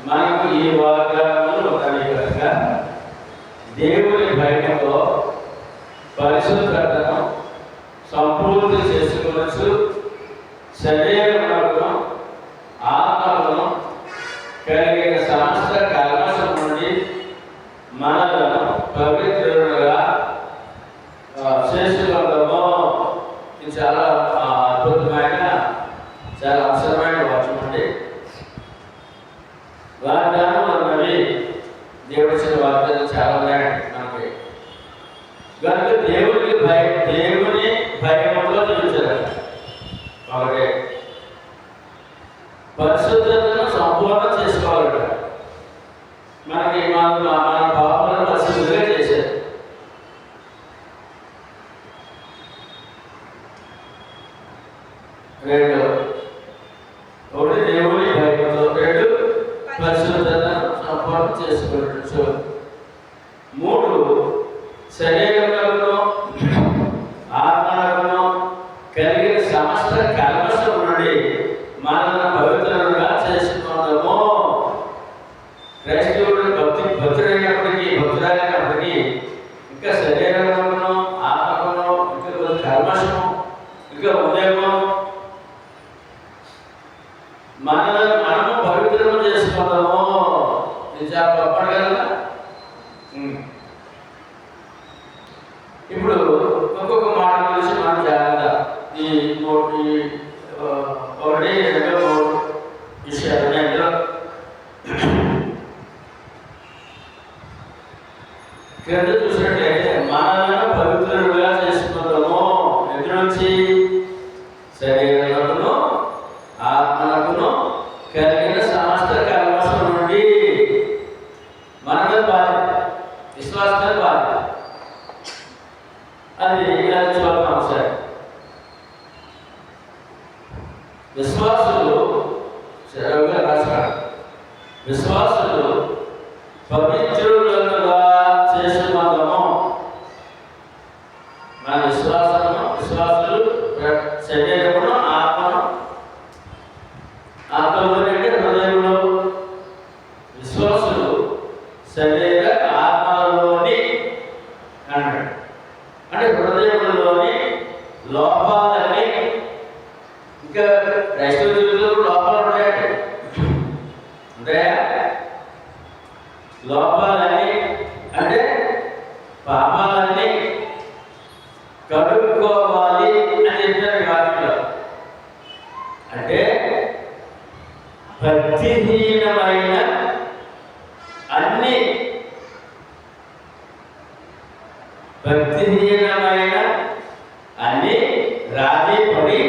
మనకు ఈ వాగ్దానములు కనుక దేవుని భయముతో పరిశుద్ధతను సంపూర్తి చేసుకోవచ్చు. శరీరములను ఆత్మలను కలిగిన సమస్త కల్మషం నుండి మనలను పవిత్రులుగా చేసుకుందాము. ఇది చాలా అద్భుతమైన, చాలా అవసరమైన వాక్యం అండి. వాగ్దానం అన్నవి దేవుడి ఇచ్చిన వాగ్దానం చాలా ఉన్నాయండి మనకి. కనుక దేవుని భయంలో జీవించాలి. ఒకటి పరిశుద్ధతను సంపూర్ణ చేసుకోవాలట. మనకి మన పాపలను పరిశుద్ధంగా చేశారు. రెండు, ఒకటి దేవుని భయంతో, రెండు పరిశుద్ధతను సంపూర్ణ చేసుకోవచ్చు. మూడు, శరీరములను ఆత్మలను కలిగిన సమస్త కల్మషం నుండి మనల్ని పవిత్రులుగా చేసుకుందాము. క్రైస్తవుడు భక్తుడైనప్పటికీ ఇంకా శరీరములను ఆత్మలను ఇంకా కల్మషము ఇంకా ఉదయము మనము పవిత్రము చేసుకుందాము. ఇది చాలా గొప్పది కదా. ఇప్పుడు ఒక్కొక్క మాట గురించి మనం జాగ్రత్త. ఈ ఒకటి రెండు మూడు విషయాలు అందులో క్రింద చూసినట్లయితే మనలను పవిత్రులుగా చేసుకుందాము. ఎదురు నుంచి శరీరములను ఆత్మలకును కలిగిన సమస్త కల్మషం నుండి మన మీద బాధ్యత, విశ్వాసం మీద బాధ్యత. అది చూద్దాం ఒకసారి. విశ్వాసులు సరిగ్గా రాశారు. విశ్వాసులు పవిత్రులుగా చేసుకుందాము. మన విశ్వాసులు శరీరమును ఆత్మలో అంటే హృదయంలో. విశ్వాసులు శరీర ఆత్మలోని అన్నాడు. అంటే హృదయంలోని లోపాలని, ఇంకా క్రైస్తవ జీవితంలో లోపాలు ఉంటాయండి. ఉంటాయా? లోపాలని అంటే పాపాలన్నీ కడుక్కోవాలి అని చెప్పారు వాక్యంలో. అంటే భక్తిహీనమైన అన్ని రాజీ పడి,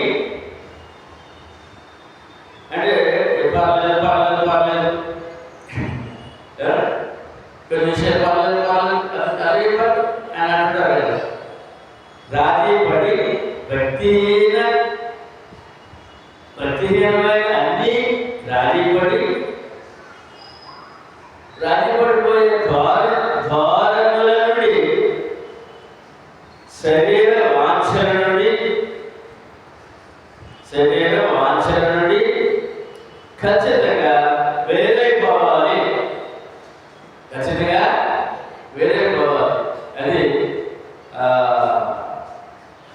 అంటే పర్లేదు కొన్ని విషయాలు పర్లేదు అని అంటారు కదా. రాజీ పడి భక్తిహీనమైన అన్ని రాజీ పడిపోయే ధోరణుల నుండి, శరీర వాంఛల నుండి ఖచ్చితంగా వేరైపోవాలి.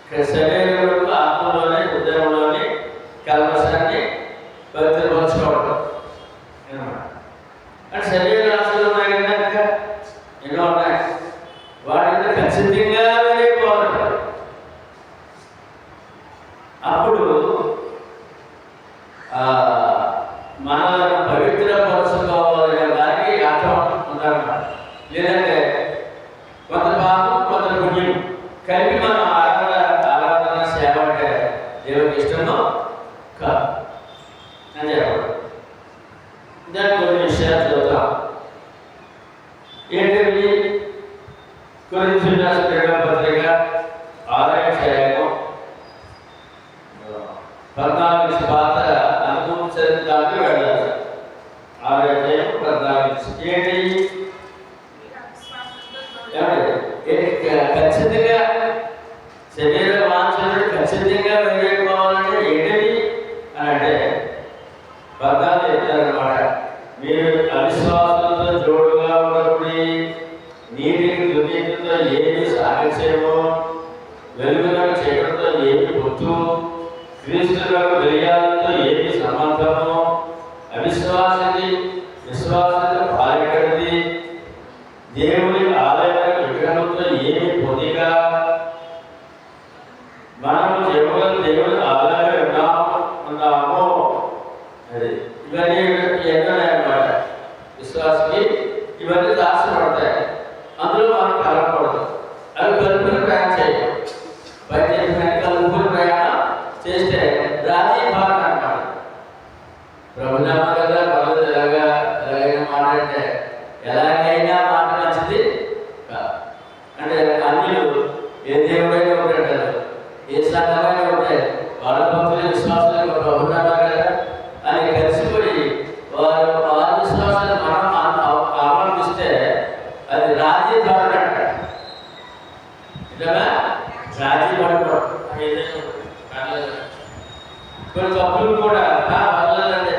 అది శరీరంలో ఆత్మలోనే హృదయంలోని కల్మషాన్ని పవిత్రపరచుకోవడం. అంటే శరీర ఆశలు ఉన్నాయి కనుక ఎన్నో ఉన్నాయి. వాటిని ఖచ్చితంగా వేరైపోవాలి. అప్పుడు మనల్ని పవిత్రపరచుకోవాలనే దానికి అర్థం ఉందన్నమాట. లేదంటే కొంత పాపం కొంత పుణ్యం కలిపి మనం ఆరాధన సేవ అంటే దేవుడికి ఇష్టమో కాదు అని చెప్పడం. దాని కొన్ని విషయాలు చదువుతాం. ఏంటి కొరింథీయులకు రాసిన రెండవ పత్రిక 6వ అధ్యాయము 14 నుంచి పాత అనుభవం చరిత్రకి వెళ్ళాలి. 6వ అధ్యాయం 14 ఏంటి ఖచ్చితంగా శరీర వాంఛనలు ఖచ్చితంగా వెళ్ళిపోవాలంటే ఏంటని అంటే 14 చెప్తారనమాట. మీరు అవిశ్వాసంతో జోడుగా ఉన్నప్పుడు నీటికి దుర్నీతితో ఏమి సాగత్యమో, వెలుగులకు చీకటితో ఏమి గుర్తు, క్రీస్తులకు వెలియాలతో ఏమి సంబంధమో, అవిశ్వాసానికి విశ్వాసానికి పాల్గొంది, దేవుని ఆలయ విగ్రహంతో ఏమి పొందిక, మనము జీవగల దేవుని ఆలయంగా ఉన్నాము. అది ఇవన్నీ ఎన్నమాట విశ్వాసకి ఇవన్నీ దాచబడతాయి. అందులో మనం కలగకూడదు. అవి కలుపుని ప్రయాణం చేయాలి. బయట కలుపుని ప్రయాణం చేస్తే రాజీ భారత అన్నమాట. ప్రభుత్వ పనులు ఎలాగైనా మాట్లాడితే ఎలాగైనా మాట మంచిది కాదు. అంటే అన్యులు ఏ దేవుడైనా ఉంటాడు, ఏ సంఘమైనా ఉంటాయి, వాళ్ళ భక్తులు విశ్వాసాలు ప్రభుత్వ అని కలిసిపోయి వారి విశ్వాసాన్ని మనం అవలంబిస్తే అది రాజీ ధోరణి అంటారు. నిజంగా రాజీ పడిపోవడం కొన్ని తప్పులు కూడా వదలండి,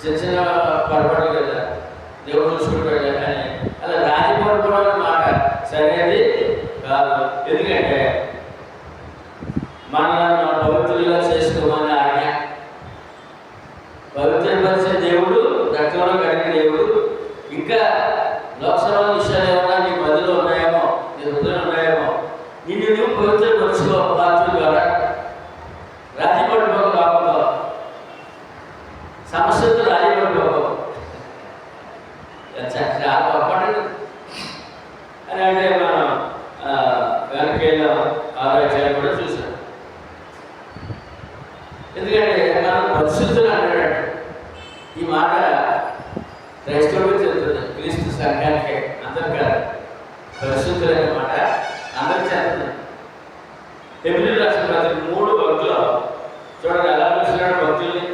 చిన్న చిన్న పొరపాటు కదా దేవుడు చూసుకుంటాడు కానీ అలా రాజీ పడిపోవడం మాట సరైనది కాదు. ఎందుకంటే మనల్ని పవిత్రులుగా చేసుకోమని ఆజ్ఞ. పవిత్రపరిచే దేవుడు, రక్తంలో కడిగిన దేవుడు. ఇంకా లోక్సభ విషయాలు ఏమన్నా నీ మధ్యలో ఉన్నాయేమో, నీ హృదయం ఉన్నాయేమో, నిన్ను నువ్వు పవిత్రపరుచుకో. పాత్ర ద్వారా రాజీ పడిపోక కాకుండా సమస్యతో రాజీ పడిపోక చాలా పొరపాటు అని అంటే మనం వెనకేళ్ళ ఆరోగ్యాలు కూడా చూసాం. ఎందుకంటే మనం పరిశుద్ధులు అంటాడు. ఈ మాట క్రైస్తవుడికి చెప్తుంది, క్రీస్తు సంఘానికి అందరు కాదు. పరిశుద్ధులు అనే మాట అందరికి చెప్తుంది. హెబ్రీయులకు రాసిన పత్రిక 3:1 చూడండి ఎలా చూసినాడు భక్తుల్ని.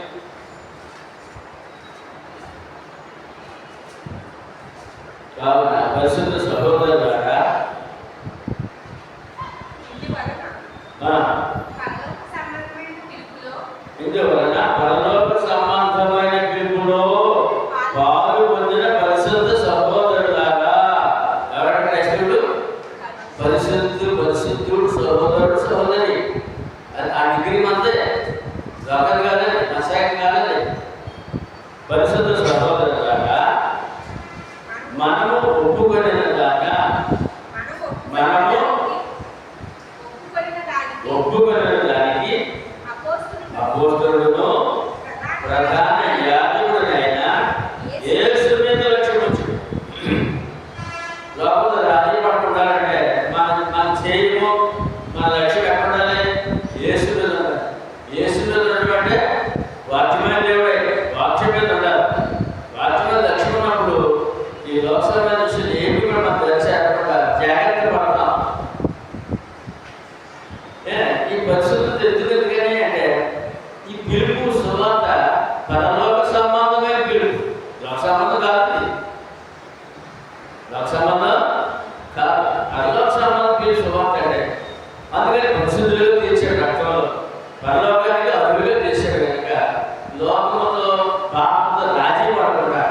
కావున పరిశుద్ధ సహోదరులారా ఇందువలన పరలోక సంబంధమైన పిలుపులో పాలు పొందిన పరిశుద్ధ సహోదరులారా. ఎవరంటే క్రైస్తవుడు పరిశుద్ధుడు సహోదరుడు సహోదరి. ఆ డిగ్రీ మందే లోకల్ కాదండి, మసాయం కాదండి. పరిశుద్ధ సహోదరులారా మనము ఒప్పుకొనిన దాకా దానికి అపోస్తలుడును ప్రధాన యాజకుడైన యేసు మీద లక్ష్యం వచ్చాడు. లోపల రాజీ పడుకుంటారంటే మన చేయము, మన లక్ష్యం ఎక్కడ ఉండాలి? యేసు మీద ఉండాలి. యేసు మీద ఉన్నటువంటి వాక్యమైన దేవుడే, వాక్యం మీద ఉండాలి. వాక్యం మీద లక్ష్యం ఉన్నప్పుడు ఈ లోక్సభ విషయాలు ఏమి కూడా మనం తెలిసేకుండా జాగ్రత్త పడతాం. ఈ పరిశుద్ధత ఎందుకని అంటే ఈ పిలుపు సువార్త పరలోక సంబంధమైన పిలుపు, లోక సంబంధం కాదు. లోక సంబంధం కాదు, పరలోక సంబంధం పిలుపు సువార్త అంటే. అందుకని పరిశుద్ధులుగా తీర్చాడు రక్తంలో, పరలోకానికి అరువుగా తీర్చాడు. కనుక లోకంతో పాపంతో రాజీ పడకుండా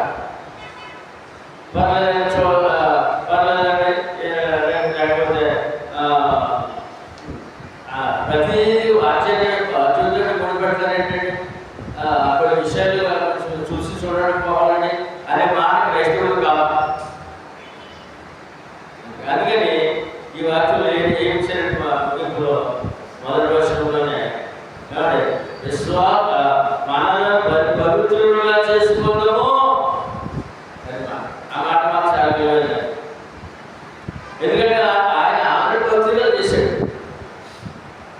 లేకపోతే ప్రతి అత్యున్నత గుణపెడతారేంటంటే అక్కడ విషయాలు చూసి చూడడం పోవాలని అనే మాట క్రైస్తవుడు కావాలి. అందుకని ఈ వాక్యంలో ఏం ముగింపులో మొదటి వర్షంలోనే మనల్ని పవిత్రులుగా చేసుకుందాము. ఆ మాట మాకు చాలా విలువైనది. ఎందుకంటే ఆయన ఆంధ్ర పవిత్రులుగా చేశాడు.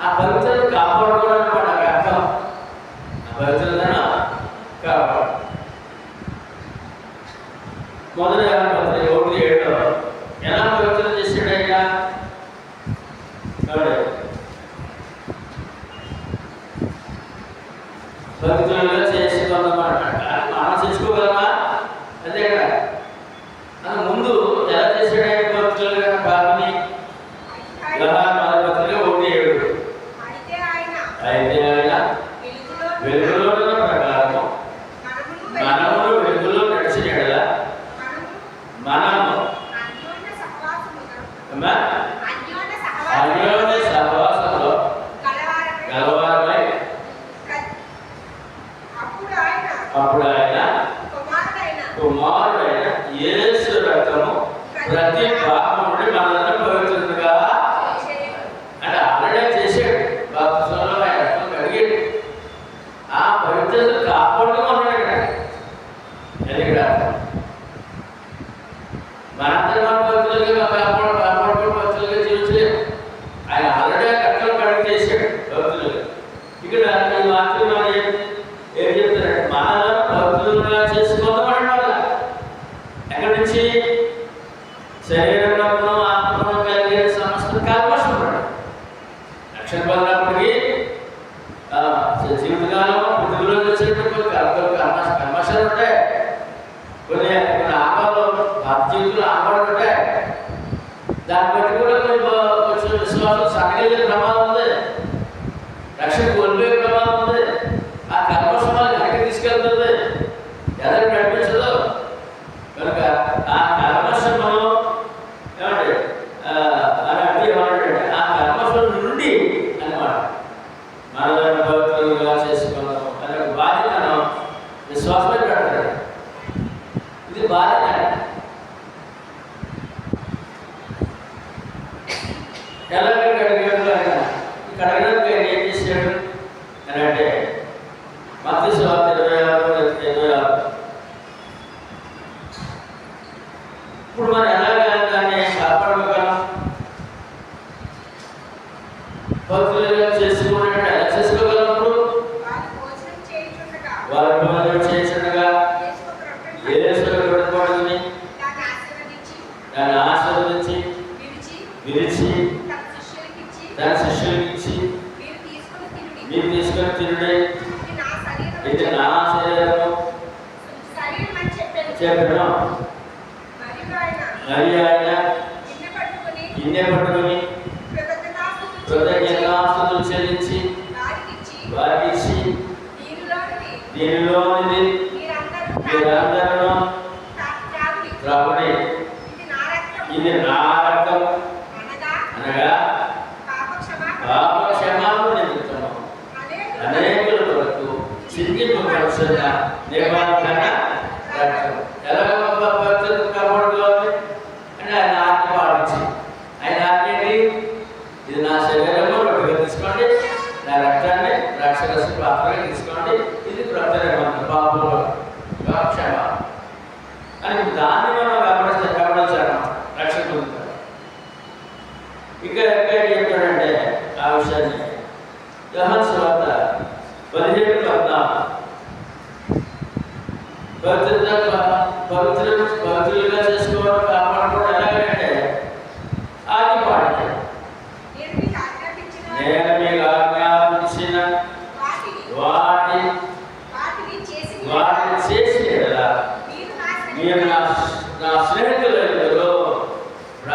ఆ పవిత్రను కాపాడుకోవడానికి మనకు అర్థం మొదటి 1:7 ఎలా పవిత్రం చేశాడు ఆయన? పవిత్రంగా చేసుకున్నమాట. మనం చేసుకోగలమా? అదే కదా. ముందు ఎలా చేశాడు ఆయన పవిత్రులుగా? పాపని మొదటి పత్రిక 1:7 అయితే ఆయన వెలుగులో ప్రకారము మనము వెలుగులో నడిచిన ఎడల మనము అన్యోన్య సహవాసంలో గలవారమై అప్పుడు ఆయన కుమారుడైన యేసు రక్తము ప్రతి పాపం నుండి మనల్ని పవిత్రంగా అంటే ఆల్రెడీ చేశాడు. బాప్తిస్మంలో ఆయన రక్తం కడిగాడు. ఆ పవిత్రత కాపాడుతూ ఉన్నాడు ఇక్కడ. అది ఇక్కడ మనందరూ మన పవిత్రులుగా కాపాడుతూ పవిత్రులుగా జీవించలేము. ఆయన ఆల్రెడీ రక్తం కడిగి చేశాడు పవిత్రులుగా. ఇక్కడ ఈ వాక్యం మనం ఏం చెప్తారంటే మనల్ని పవిత్రులుగా చేసుకోవడం వల్ల ఎక్కడి నుంచి శరీరంలో ఆత్మలో కలిగే సమస్త కల్మషం ఉన్నాడు. రక్షణ పొందినప్పటికీ జీవితకాలం పృథ్వీలో వచ్చేటప్పుడు కల్మషాలు ఉంటాయి. కొన్ని ఆపాలు జీవితంలో ఆపాలు ఉంటాయి. దాన్ని బట్టి కూడా కొంచెం విశ్వాసం సన్నగిల్లే ప్రమాదం ఉంది. రక్షణ కోల్పోయే ప్రమాదం ఉంది. ఆ కల్మషం వెనక్కి తీసుకెళ్తుంది, ఎదరికి నడిపించదు. కనుక ఆ కల్మషము ఏమంటే ఏమంటే ఆ కల్మషం నుండి అన్నమాట మనల్ని పవిత్రంగా చేసుకున్నాము అనే బాధ్యతను విశ్వాసమే పెడతాడు. ఇది బాధ్యత. ఎలా కడిగాడు ఆయన? కడగడానికి ఆయన ఏం చేశాడు అని అంటే మత్తయి సువార్త 26:26. ఇప్పుడు మనం ఎలాగ దాన్ని కాపాడుకోగలం? భక్తులుగా చేసుకున్నట్టు ఎలా చేసుకోగలం? ఇప్పుడు వారి భోజనం చేయించుండగా యేసు పడుకొని దాన్ని ఆశీర్వదించి విరిచి దాని శిష్యులకి ఇచ్చి మీరు తీసుకొని తినుడే, ఇది నా శరీరము చెప్పాను. మరి ఆయన గిన్నె పట్టుకొని కృతజ్ఞతాస్తుతులు చెల్లించి వారికి ఇచ్చి దీనిలోనిది మీరందరూ త్రాగుడి, ఇది నా రక్తం అనగా పాప క్షమాపణ నిమిత్తము అనేకుల కొరకు చింతింపబడుతున్న నిబంధన రక్తం. ఎలాగ పవిత్రత కాపాడుకోవాలి అంటే ఆయన ఆజ్ఞ పాటించి, ఆయన ఆజ్ఞని ఇది నా శరీరము రొట్టెగా తీసుకోండి, నా రక్తాన్ని ద్రాక్షరస పాత్రగా తీసుకోండి, ఇది క్రొత్త నిబంధన పాపంలో క్షమ అని దాన్ని మనం గమనించాలి. రక్షణ పొందుతారు. ఇక్కడ ఎక్కడ చెప్పాడంటే ఆ విషయాన్ని యోహాను సువార్త 17:14 పవిత్రులుగా చేసుకోవడం కాపాడుకోవడం ఎలాగంటే ఆజ్ఞ పాటించాడు. నేను మీకు ఆజ్ఞాపించిన వాటిని చేసి మీరు నా స్నేహితులు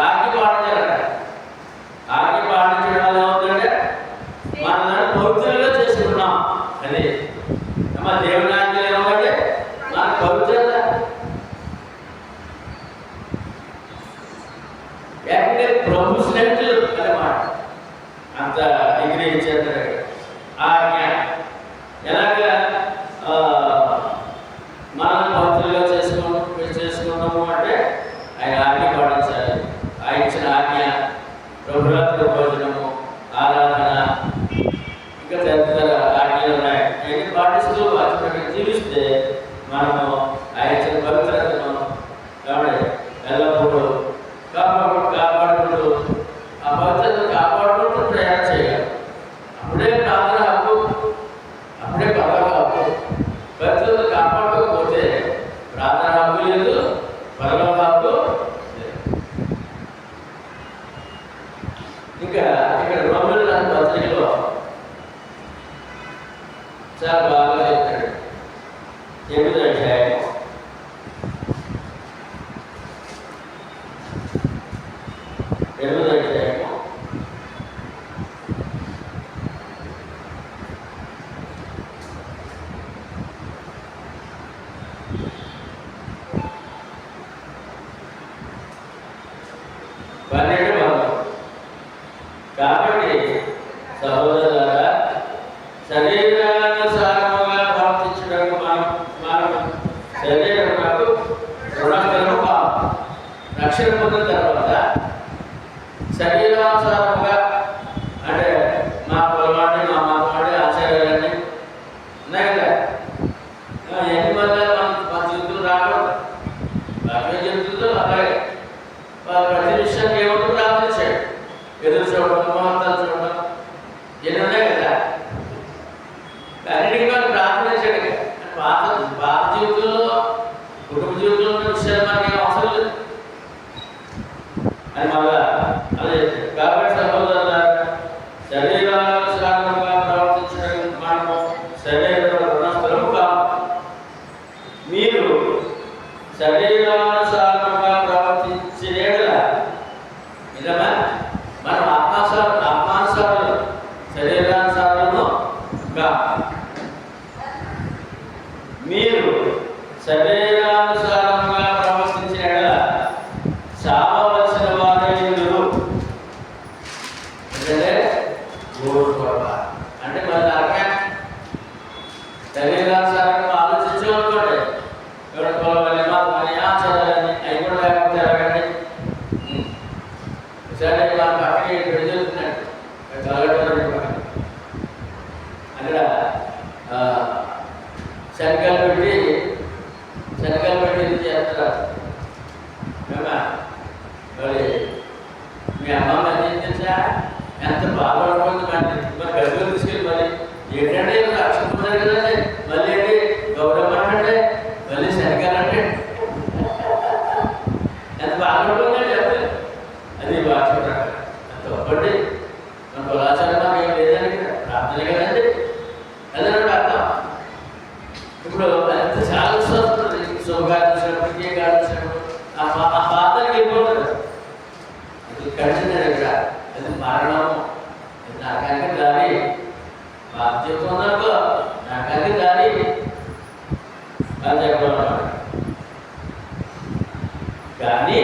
ఆజ్ఞ పాటించారట. ఆజ్ఞ పాటించడం వల్ల ఏమవుతుందంటే మనల్ని పవిత్రులుగా చేసుకున్నాం. అది అమ్మ దేవుని ఆజ్ఞ ఏమంటే మన పవిత్రత ఏకంగా ప్రభు స్నేహితులు అన్నమాట. అంత డిగ్రీ ఇచ్చేస్తారు. ఆజ్ఞ ఎలాగా మనం పవిత్రులుగా చేసుకున్నాము అంటే ఆయన ఆజ్ఞ పాటించాలి. ఆయన ఇచ్చిన ఆజ్ఞ ప్రభురాత్రి భోజనము, ఆరాధన, ఇంకా తదితర ఆజ్ఞలు ఉన్నాయి. ఆయన పాటిస్తూ వాటి జీవిస్తూ చాలా బాగా చెప్తాడు. 8వ అధ్యాయం 8వ అధ్యాయం 12 భాగం. కాబట్టి సహోదరులారా, శరీరానుసారముగా ప్రవర్తించడానికి మనం శరీరమునకు రుణస్థలము కాదు. రక్షణ పొందిన తర్వాత శరీరానుసారముగా అంటే మా పొలవాడి మా మాతవాడి ఆచార్యాలన్నీ ఉన్నాయి కదా, ఎన్ని వల్ల మన జీవితంలో రాకూడదు. బాగా జీవితంలో అలాగే ప్రతి విషయానికి ఏమంటూ ప్రార్థించాడు. ఎదురు చూడడం, మహత్వాలు చూడడం ఎన్ని ఉన్నాయి కదా, అన్నిటికీ మనం ప్రార్థించాడు. పాత జీవితంలో కుటుంబ జీవితంలో ఉన్న విషయాలు మనకి ఏం అవసరం లేదు అని మళ్ళా అదే. కాబట్టి సహోదరులారా, శరీరానుసారంగా ప్రవర్తించడానికి మనము శరీర రుణస్థలము కాదు. మీరు శరీరానుసారంగా ప్రవర్తించిన నిజమా మనం ఆత్మానుసారులు, శరీరానుసారము కాదు. మీరు శరీరానుసారంగా ప్రవర్తించిన చావవలసిన వారెందురు అంటే మళ్ళీ అక్కడ శరీరానుసారంగా ఆలోచించమనుకోండి. ఎవరి పొలవని మన ఆచారాలని అవి కూడా లేకపోతే ఎలాగండి. సరే మన పక్కనే పెళ్లి చెప్తున్నాడు అక్కడ శనగలు పెట్టి ఇది చేస్తారు. మరి మీ అమ్మమ్మ ఏం తెలుసా, ఎంత బాధపడుతుంది మరి గదిలో తీసుకెళ్ళి మరి ఏంటంటే రక్షణ పొందారు కదండి, మళ్ళీ ఏంటి గౌరవం అంటే మళ్ళీ శనగలు అంటే ఎంత బాధపడుతుందని చెప్పలేదు. అది భాష అంత ఒప్పండి. మన కులాచారం ఏం లేదని ప్రార్థన కదండి, అదే అర్థం. ఇప్పుడు ఎంత చాలా వస్తుంది శుభకార్యం వచ్చినప్పుడు, ఏ కాదు వచ్చినప్పుడు ఆ పాత్రకి వెళ్ళిపోతుంది. అది కలిసింది దగ్గర అది మరణము, నాకానికి దారి బాధ్యత ఉందనుకో, నాకానికి దారి అని చెప్పడం. కానీ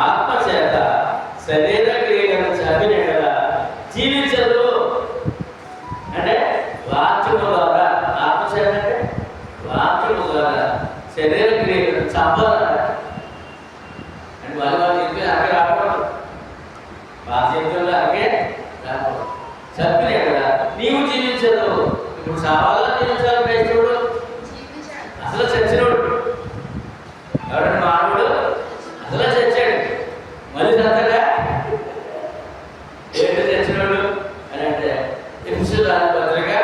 ఆత్మ చేత శరీర క్రియలను చదివిన కదా జీవించదు. అంటే వాక్యము ద్వారా, ఆత్మచేత అంటే వాక్యము ద్వారా శరీర క్రియలను చంపాలి. అంటే వాళ్ళు చెప్పి అక్కడ రాకూడదు, మా జీవితంలో అక్కడే రాకూడదు. చదివిన కదా నీవు జీవించదు. ఇప్పుడు సావాలా జీవించాలి. క్రైస్తవుడు అసలు చచ్చినోడు ఎవరంటే మానవుడు అసలు చచ్చాడు, మళ్ళీ చచ్చగా ఏంటి చచ్చినోడు అని అంటే దాని భద్రగా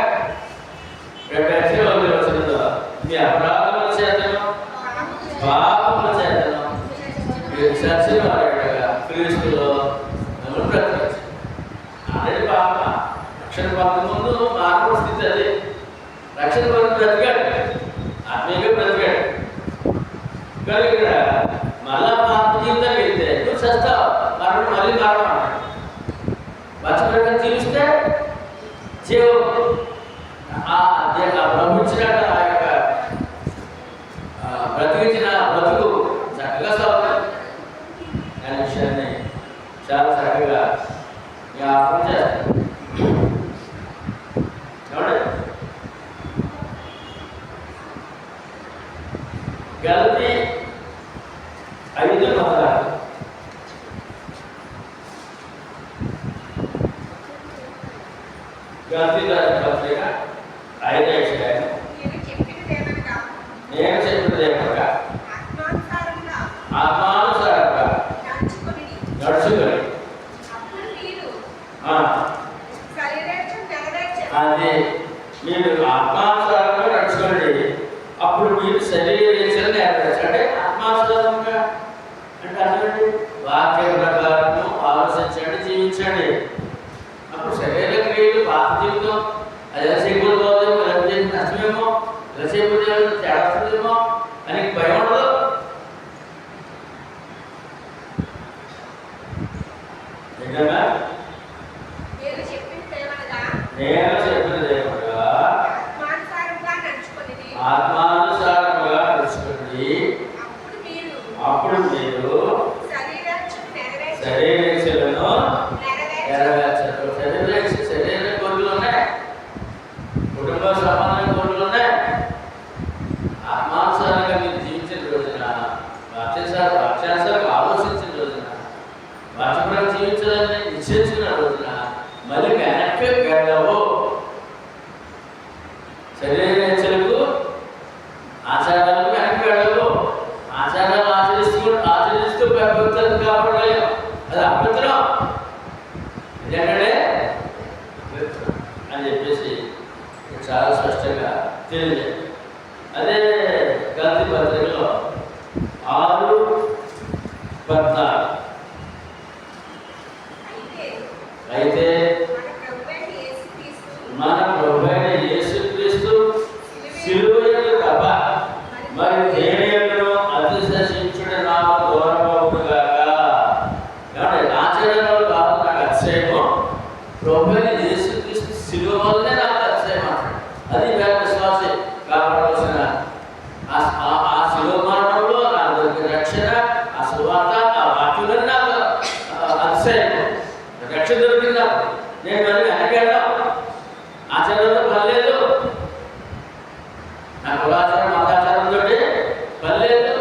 2 వచ్చిందో మీ అపరాధముల చేతను పాపముల చేతను మీరు చచ్చిన వారుగా క్రీస్తులో నన్ను బ్రతికించు. ఆల్రెడీ పాప రక్షణ పొందక ముందు మానవ స్థితి అది. రక్షణ పొంది బ్రతికాడు, ఆత్మీయంగా బ్రతికాడు. కానీ ఇక్కడ మళ్ళా పాప జీవితానికి వెళ్తే నువ్వు చేస్తావు, మరణం మళ్ళీ మరణం అన్నాడు. మర్చిపోయిన జీవిస్తే జీవం బ్రహ్మించినట్టు ఆ యొక్క బ్రతికించిన బ్రతుకు చక్కగా సాగుతుంది అనే విషయాన్ని చాలా చక్కగా జ్ఞాపకం చేస్తాను. గలతీ 5:16 గలతీ పత్రిక 5వ అధ్యాయం. నేను చెప్పినది ఏమనగా ఆత్మానుసారంగా నడుచుకొని అది మీరు ఆత్మానుసారంగా నడుచుకోండి. అప్పుడు మీరు శరీరేచ్ఛను నెరవేర్చండి. అంటే ఆత్మానుసారంగా అంటే అటువంటి వాక్య ప్రకారము ఆలోచించండి, జీవించండి. అప్పుడు శరీర క్రియలు పాత జీవితం అదే సిగ్గులు పోతే కష్టమేమో, ఎంతసేపు తేడా వస్తుందేమో అని భయం ఉండదు. నిజంగా నేను చెప్పినది ఏమనగా ఆత్మానుసారముగా నడుచుకోండి. అప్పుడు మీరు శరీరేచ్ఛలను నెరవేర్చరు. శరీర కోరికలు ఉన్నాయి, కుటుంబ సంబంధమైన కోరికలు ఉన్నాయి. ఆత్మానుసారంగా మీరు జీవించిన రోజున, వాక్యానుసారంగా ఆలోచించిన రోజున, వాక్యపరంగా జీవించాలని నిశ్చయించిన రోజున మళ్ళీ వెనక్కి వెళ్ళవు. శరీరేచ్ఛలకు ఆచారాలకు వెనక్కి వెళ్ళవు. ఆచారాలు ఆచరిస్తూ ప్రభుత్వం కాపాడలేము. అది అభ్యంతరం ఏంటంటే అని చెప్పేసి చాలా స్పష్టంగా తెలియదు. అదే గలతీ పత్రికలో 6:14 అయితే మన ప్రభువైన యేసుక్రీస్తు సిలువయందు తప్ప మరి దేనియందును అతిశయించుట నాకు దూరమవును గాక. ఆచరణలు కాదు నాకు అతిశయము, ప్రభువైన యేసుక్రీస్తు సిలువ వల్లనే నాకు అతిశయం అంటాడు. అది వేద విశ్వాసే కాపాడవలసిన ఆ సిలువ మరణంలో నాకు దొరికిన రక్షణ, ఆ సువార్త, ఆ వాక్యం నాకు అతిశయం. రక్షణ దొరికిందా? నేను మళ్ళీ వెనకెళ్ళాం, ఆచారంలో పర్లేదు, నా కులాచారం మతాచారంతో పర్లేదు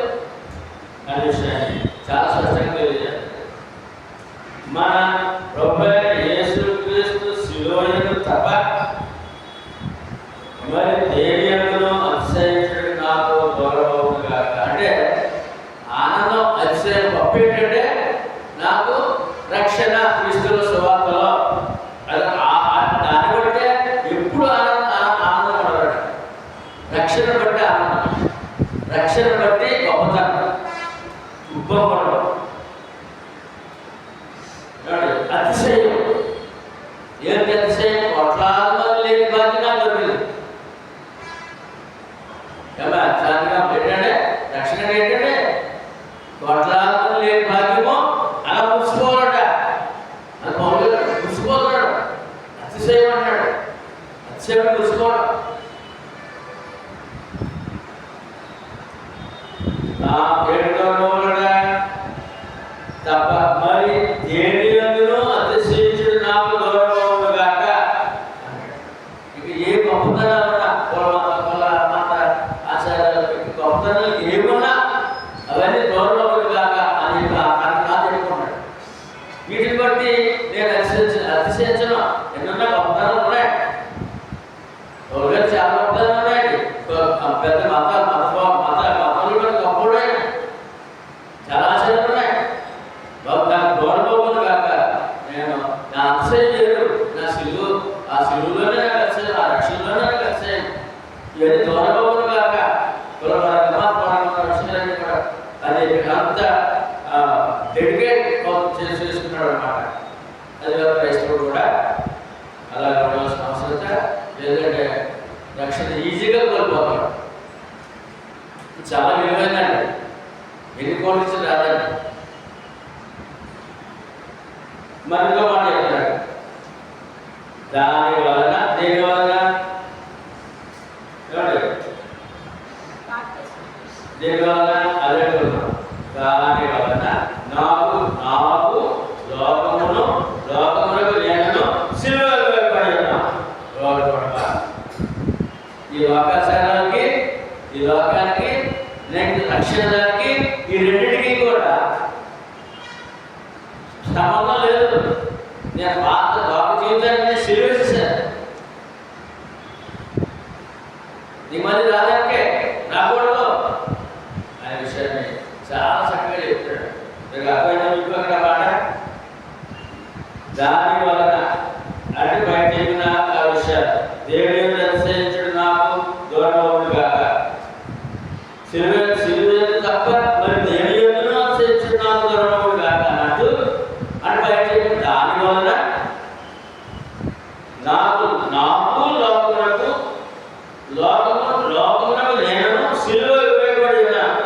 అనే విషయాన్ని చాలా స్పష్టంగా తెలియజేయాలి. మన ప్రభువైన యేసుక్రీస్తు సిలువయందు తప్ప మరి దేనియందును అతిశయించుట నాకు దూరమవును గాక. అంటే ఆనందం, అతిశయం గొప్ప ఏంటంటే నాకు రక్షణ క్రీస్తుల సువార్తలో దాన్ని బట్టే ఎప్పుడు ఆనందం పడతాడు. రక్షణ బట్టి ఆనందం, రక్షణ బట్టి గొప్పతనం, ఉప్పడం, అతిశయం. ఏంటి అతిశయం? కొట్లాది లేని బాధ్యత నాకు దొరికింది. ఏంటంటే రక్షణ ఏంటంటే కొట్లాది లేని భాగ్యము అలా ముగిసిపోవాలట. అది మామూలుగా ముగిసిపోతున్నాడు. అతిశయం అంటాడు. అతిశయం ముగిసిపోవడం. తప్ప మరి దేనియందును అతిశయించుట నాకు దూరమవును గాక. ఇక ఏ గొప్పతనాలు కుల మత ఆచారాలు గొప్పతనాలు ఏమున్నా అవన్నీ దూరమవును గాక అని చెప్పుకున్నాడు. వీటిని బట్టి నేను అతిశయించను. ఎన్నున్నా గొప్పతనాలు ఉన్నాయి, చాలా గొప్పతనాలు ఉన్నాయి. పెద్ద మతాలు బట్టి గొప్ప చాలా ఆచరణలు ఉన్నాయి. నాకు దూరమవును కాక నేను నా అతిశయం లేదు. నా ఆ సిలువులోనే నాకు అతిశయం, ఆ రక్షణలోనే నాకు అతిశయం. ఇవన్నీ దూరమవును కాక రక్షణ కూడా అది అంత డెడికేట్ చేసుకున్నాడు అన్నమాట. అది క్రైస్తవుడు కూడా అలా ఉండవలసిన అవసరం. లేదంటే రక్షణ ఈజీగా కోల్పోతాడు. చాలా విలువైందండి. ఎన్ని కోట్లు రాదండి. మరొక మాట చెప్తున్నాడు, దాని వలన దేని వలన దేని వలన అదే దాని వలన నాకు లోకమునకు నేను సిలువలో పడినా. ఈ లోకాచారానికి, ఈ లోకానికి, నేను రక్షణకి, ఈ రెండింటికి కూడా సంబంధం లేదు. నేను లోక జీవితాన్ని సిలువ చేశాను. నీ మళ్ళీ రాదానికే రాకూడదు అనే విషయాన్ని చాలా చక్కగా చెప్తాడు. అర్థమైనా మీకు అక్కడ మాట దాని వలన అంటే బయట చెప్పిన ఆ విషయాలు దేవుని అనుసరించడం నాకు దూరమవును కాక. సిలువ తప్ప మరి దేవుని అనుసరించడం నాకు దూరమవును కాక అన్నట్టు అంటే బయట చెప్పిన దాని వలన నాకు లోకమునకు లోకములో నేను సిలువ వేయబడి ఉన్నాను.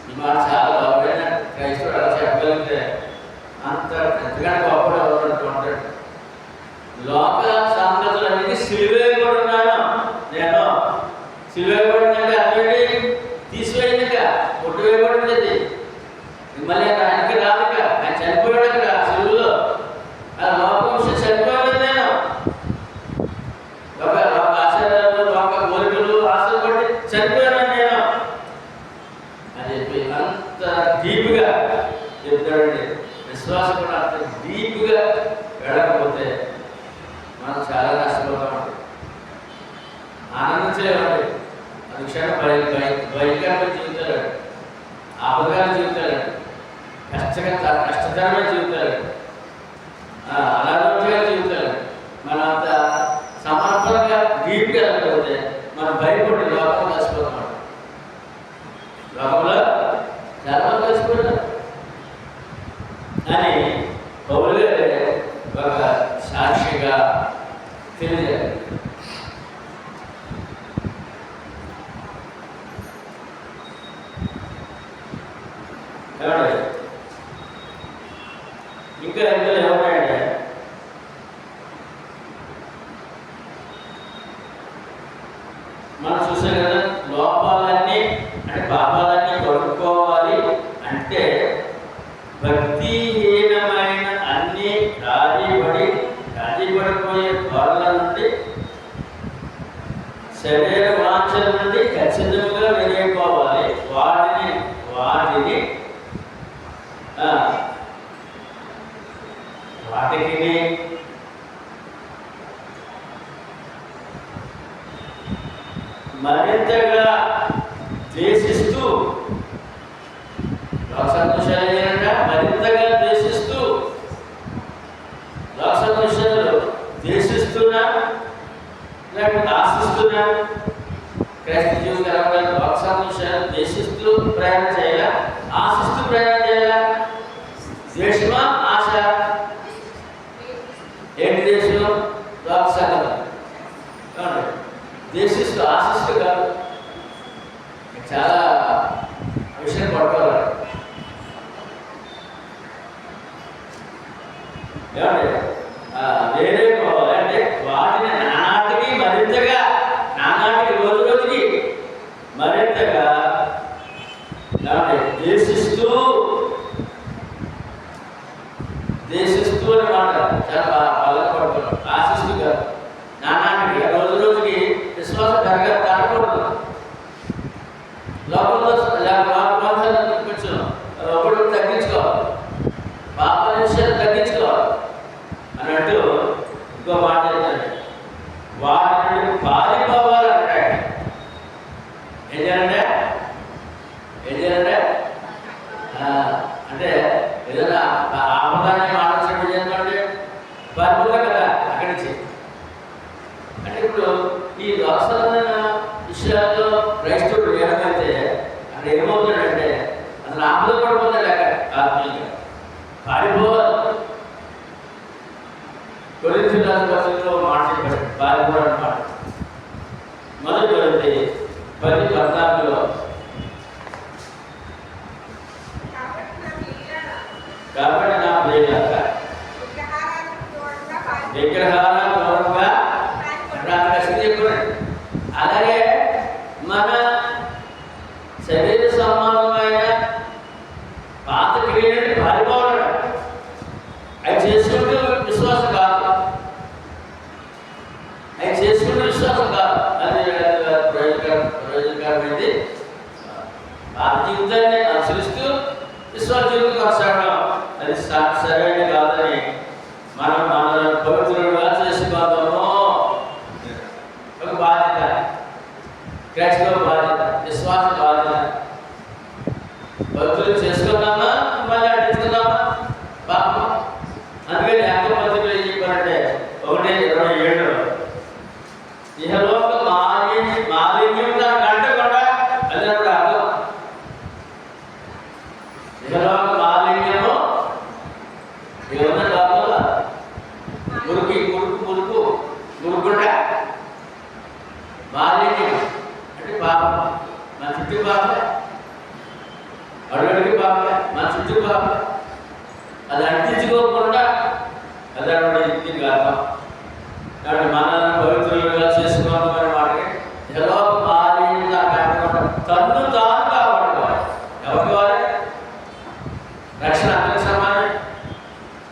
ఈ మాట చాలా బాగుంది. క్రైస్తవుడు అలా చెప్పగలిగితే అంత ఎంతగానో గొప్పగా ఉంటాడు. లోక సంగతులన్నీ సిలువ వేయబడి ఉన్నాను నేను. సిలువ వేయబడిందంటే అదేంటి? తీసివేయక కొట్టు వేయబడింది. మళ్ళీ ఆయనకి రాదుక, ఆయన చనిపోయాడు అక్కడ సిలువలో. ఆ లోకం విషయం చనిపోయాడు నేను. లోక ఆశయాలు, లోక కోరికలు, ఆశలు బట్టి చనిపోయాను నేను అని చెప్పి అంత డీప్గా చెప్తాడండి. విశ్వాసం కూడా అంత డీప్గా వెళ్ళకపోతే మనం చాలా నష్టపోతామండి, ఆనందించలేమండి. అది క్షణం భయంకరమైన జీవితాలు, ఆపదకర జీవితాలు, కష్టతరమైన జీవితాలు, అనారోగ్యమైన జీవితాలు. మనం అంత సమర్పణగా డీప్గా వెళ్ళకపోతే మనం భయపడి లోకంలో కలిసిపోతాం. లోకంలో చాలా మంది కలిసిపోతారు అని పౌలు గారు ఒక సాక్షిగా తెలియజేయాలి. ఇంకా ఇందులో ఏమన్నాయంటే, మనం చూసాం కదా, లోపాలన్నీ అంటే పాపాలన్నీ కొనుక్కోవాలి అంటే భక్తిహీనమైన అన్ని రాజీపడిపోయే ధోరణుల నుండి, శరీర వాంఛల నుండి ఖచ్చితంగా వెళ్ళిపోవాలి. వాటిని మరింతగా ద్వేషిస్తూ, లోక సంతోషాలు మరింతగా ద్వేషిస్తూ, లోక సంతోషాలు ద్వేషిస్తున్నా లేకపోతే ఆశిస్తున్నా, క్రైస్తవ జీవితంలో లోక సంతోషాలు ద్వేషిస్తూ ప్రయాణం చేయాలా, ఆశిస్తూ ప్రయాణం చేయాలా? ద్వేషమా ఆశ? ఏంటి దేశం? లోక సంగతి. ద్వేషిస్తూ ఆశిస్తూ కాదు. చాలా విషయం పడుకోవాలి. ఏమండి? వేరే పోవాలంటే వాటిని నానాటికి మరింతగా, నానాటికి రోజు రోజుకి మరింతగా ద్వేషిస్తూ అని మాట చాలా బలంగా పడుతున్నాం. ఆశిస్తూ కాదు, నానాటికి రోజు రోజుకి విశ్వాసం తగ్గకూడదు. లోపల కొంచెం ఒకటి తగ్గించుకోవాలి, పాప విషయాలు తగ్గించుకోవాలి అన్నట్టు ఇంకో మాట చెప్తాను. వాటి నుండి పారిపోవాలంటే ఏం చేయాలంటే అంటే ఏదైనా ఆపదాన్ని ఆలోచన చేయాలంటే పారిపోతాం కదా అక్కడి నుంచి. అంటే ఇప్పుడు ఈ అవసరమైన విషయాల్లో క్రైస్తవుడు ఏమైతే అక్కడ ఏమవుతాడంటే అసలు ఆపద పడిపోతాడు. అక్కడ ఆత్మీయంగా పారిపోవాలి. కొరింథీ పత్రికలో మాట చెప్పాడు, పారిపోవడం మాట. మొదటి కొరింథీ 10:14 కాబట్టి నా ప్రియులారా విగ్రహాల దూరంగా చెప్పండి. అలాగే మన శరీర సంబంధమైన పాత క్రియలు పారిపోవడం, అవి చేసుకుంటూ విశ్వాసం కాదు, అవి చేసుకుంటూ విశ్వాసం కాదు. అది ప్రయోజనకరమైంది. పాత జీవితాన్ని అనుసరిస్తూ విశ్వాస జీవితం కొనసాగడం అది సరైన కాదని మనం మన పవిత్రులుగా చేసుకోవడము ఒక బాధ్యత, క్రైస్తవ బాధ్యత, విశ్వాస బాధ్యత. పవిత్రులు చేసుకున్నామా మళ్ళీ అడ్డించుకున్నామా పాపం. అందుకని యాకోబు పత్రికలో ఏం చెప్పారంటే 1:27 ఇహలోక మాలిన్యం దానికి అంటకుండా అది అప్పుడు అర్థం. ఇహలోక మాలిన్యము ఏమన్నా కావాలా? మురుకుంట పాపం, మన చుట్టూ పాపమే, అడుగడికి పాపమే, మన చుట్టూ పాపమే. అది అంటించుకోకుండా అది ఇది కాదు. కాబట్టి మనల్ని పవిత్రులుగా చేసుకోవాలనే మాటకి ఎలా మారిలా కాకుండా తన్ను తాను కాపాడుకోవాలి. ఎవరు కావాలి? రక్షణ అందరికి సమానం.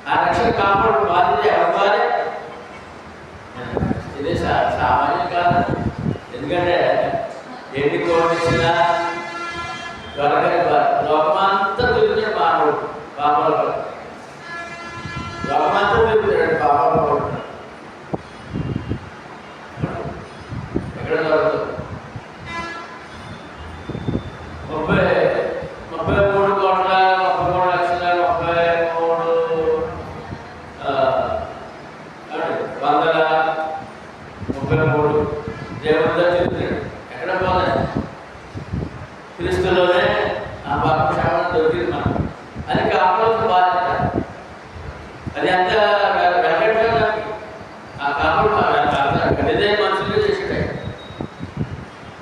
ఆ రక్షణ కాపాడు బాధ్యత ఎవరు కావాలి? ఇది సామాన్యం కాదు. ఎందుకంటే ఎన్ని కోట్లు ఇచ్చినా దొరకని లోకమంతా తిరుగుతాడు మానవుడు, పాపాలు పడుతుంది. లోకమంతా తిరుగుతాడు, పాపాలు పడుతున్నాడు. ఎక్కడ దొరకదు? 33 కోట్ల 33 లక్షల 33 దేవుడితో తిరుగుతాడు. ఎక్కడ పోలే? క్రీస్తులోనే ఆ పాప క్షేమం దొరికింది మనం. అది కాపాడుతున్న బాధ్యత. అది అంత వెలగట్లేదు. ఆ కాపాడు గడిదే మనుషులు చేసేటాయి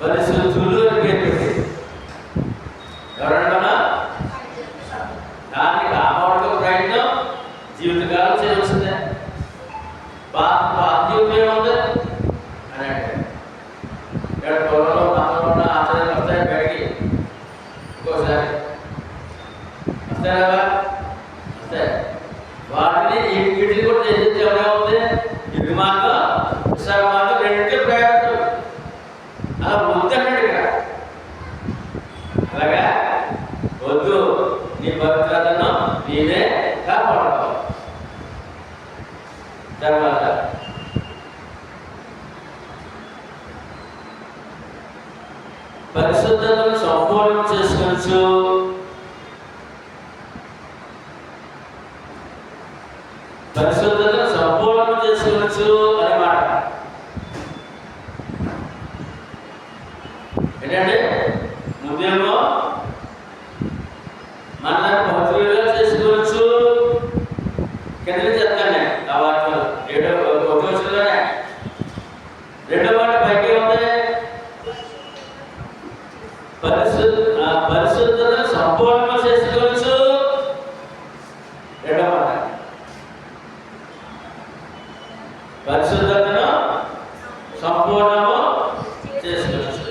పరిస్థితులు పెట్టి ఎవరన్నా దాన్ని కాపాడుకో ప్రయత్నం జీవితకాలం చేయవలసిందే. జీవితం ఏముంది అని అంటే ఇక్కడ పొలంలో మనలో ఉన్న ఆచరణ వస్తాయి బయటికి. ఇంకోసారి వస్తాయి కదా, వస్తాయి. వాటిని వీటిని కూడా చేసేది ఎవరేముంది? ఇది మార్గం విశాఖ మార్గం రెండింటి ప్రయాసం. అలా వద్దన్నాడు ఇక్కడ. అలాగా వద్దు, నీ పవిత్రతను నీవే కాపాడుకోవాలి. తర్వాత పరిశుద్ధతను సంపూర్ణం చేసుకోవచ్చు. పరిశుద్ధతను సంపూర్ణం చేసుకోవచ్చు అనే మాట ఏంటంటే ముందేమో మన పవిత్రులుగా చేసుకోవచ్చు. కింద చెప్తాను ఆ వాక్యాలు 7వ వచనంలోనే. రెండో మాట పైకి ఉంది, పరిశుద్ధతను సంపూర్ణం చేసుకోవచ్చు. రెండో మాట పరిశుద్ధతను సంపూర్ణము చేసుకోవచ్చు.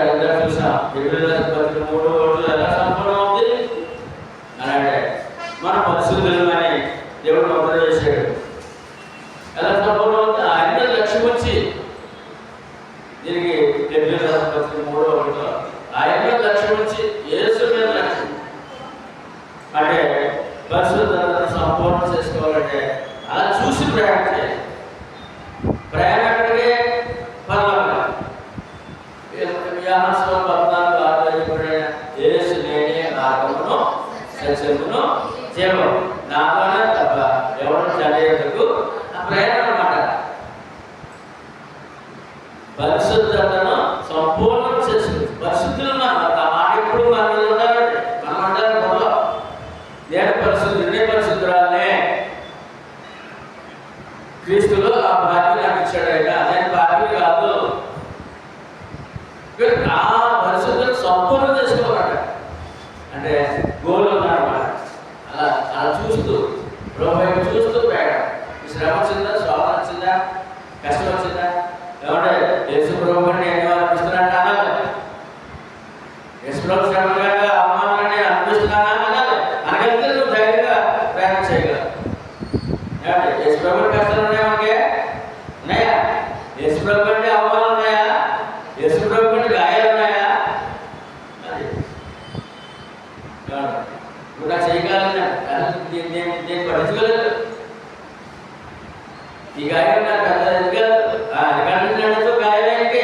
అందరూ చూసా 3 ఎలా సంపూర్ణం ఉంది అని అంటే మన పరిశుద్ధులమని దేవుడు మొదలు చేశాడు. ఎలా సంపూర్ణం ఉంది? ఆయన లక్ష్యం వచ్చి దీనికి 3:1 ఆయన లక్ష్యం వచ్చి యేసు మీద లక్ష్యం అంటే పరిశుద్ధతను సంపూర్ణం చేసుకోవాలంటే అలా చూసి ప్రయాణం చేయాలి. ప్రయాణం ఎక్కడికి? పరలోకం. 14 యేసు నేనే మార్గమును సత్యమును జీవము, నాతోనే తప్ప ఎవరు చదివేందుకు ఆ ప్రయాణం అన్నమాట. పరిశుద్ధతను సంపూర్ణం చేసుకోవచ్చు. పరిశుద్ధులు ఆ మాట ఎప్పుడు మన మీద ఉండాలంటే మనం ఉండాలి. మొదలు నేను పరిశుద్ధుడినే, పరిశుద్ధురాలనే. క్రీస్తులో ఆ బాధ్యత నాకు ఇచ్చాడు. అయినా నేను బాధ్యత కాదు. ఆ పరిశుద్ధులను సంపూర్ణం చేసుకోవాలట. అంటే గోల్ ఉందన్నమాట. అలా చూస్తూ ప్రభువు చూస్తూ ప్రయాణం. శ్రమ వచ్చిందా, శోభ వచ్చిందా, కష్టం వచ్చిందా, ఏమంటే యేసు ప్రభు నేను అనిపిస్తున్నాను అనాలి. యేసు ప్రభు శ్రమగా అవమానాన్ని నేను అనిపిస్తున్నానా అనాలి. అనగలిగితే నువ్వు ధైర్యంగా ప్రయాణం చేయగలవు. ఏమంటే యేసు ప్రభు కష్టాలు ఉన్నాయా? మనకి ఉన్నాయా? యేసు ప్రభు అంటే అవమానాలు ఉన్నాయా? యేసు ప్రభు అంటే గాయాలు ఉన్నాయా? అది నువ్వు నాకు చేయగలన్నా నేను పట్టించుకోలేదు. ఈ గాయం నాకు అంత ఎదగలదు. అధికారులతో గాయాలకి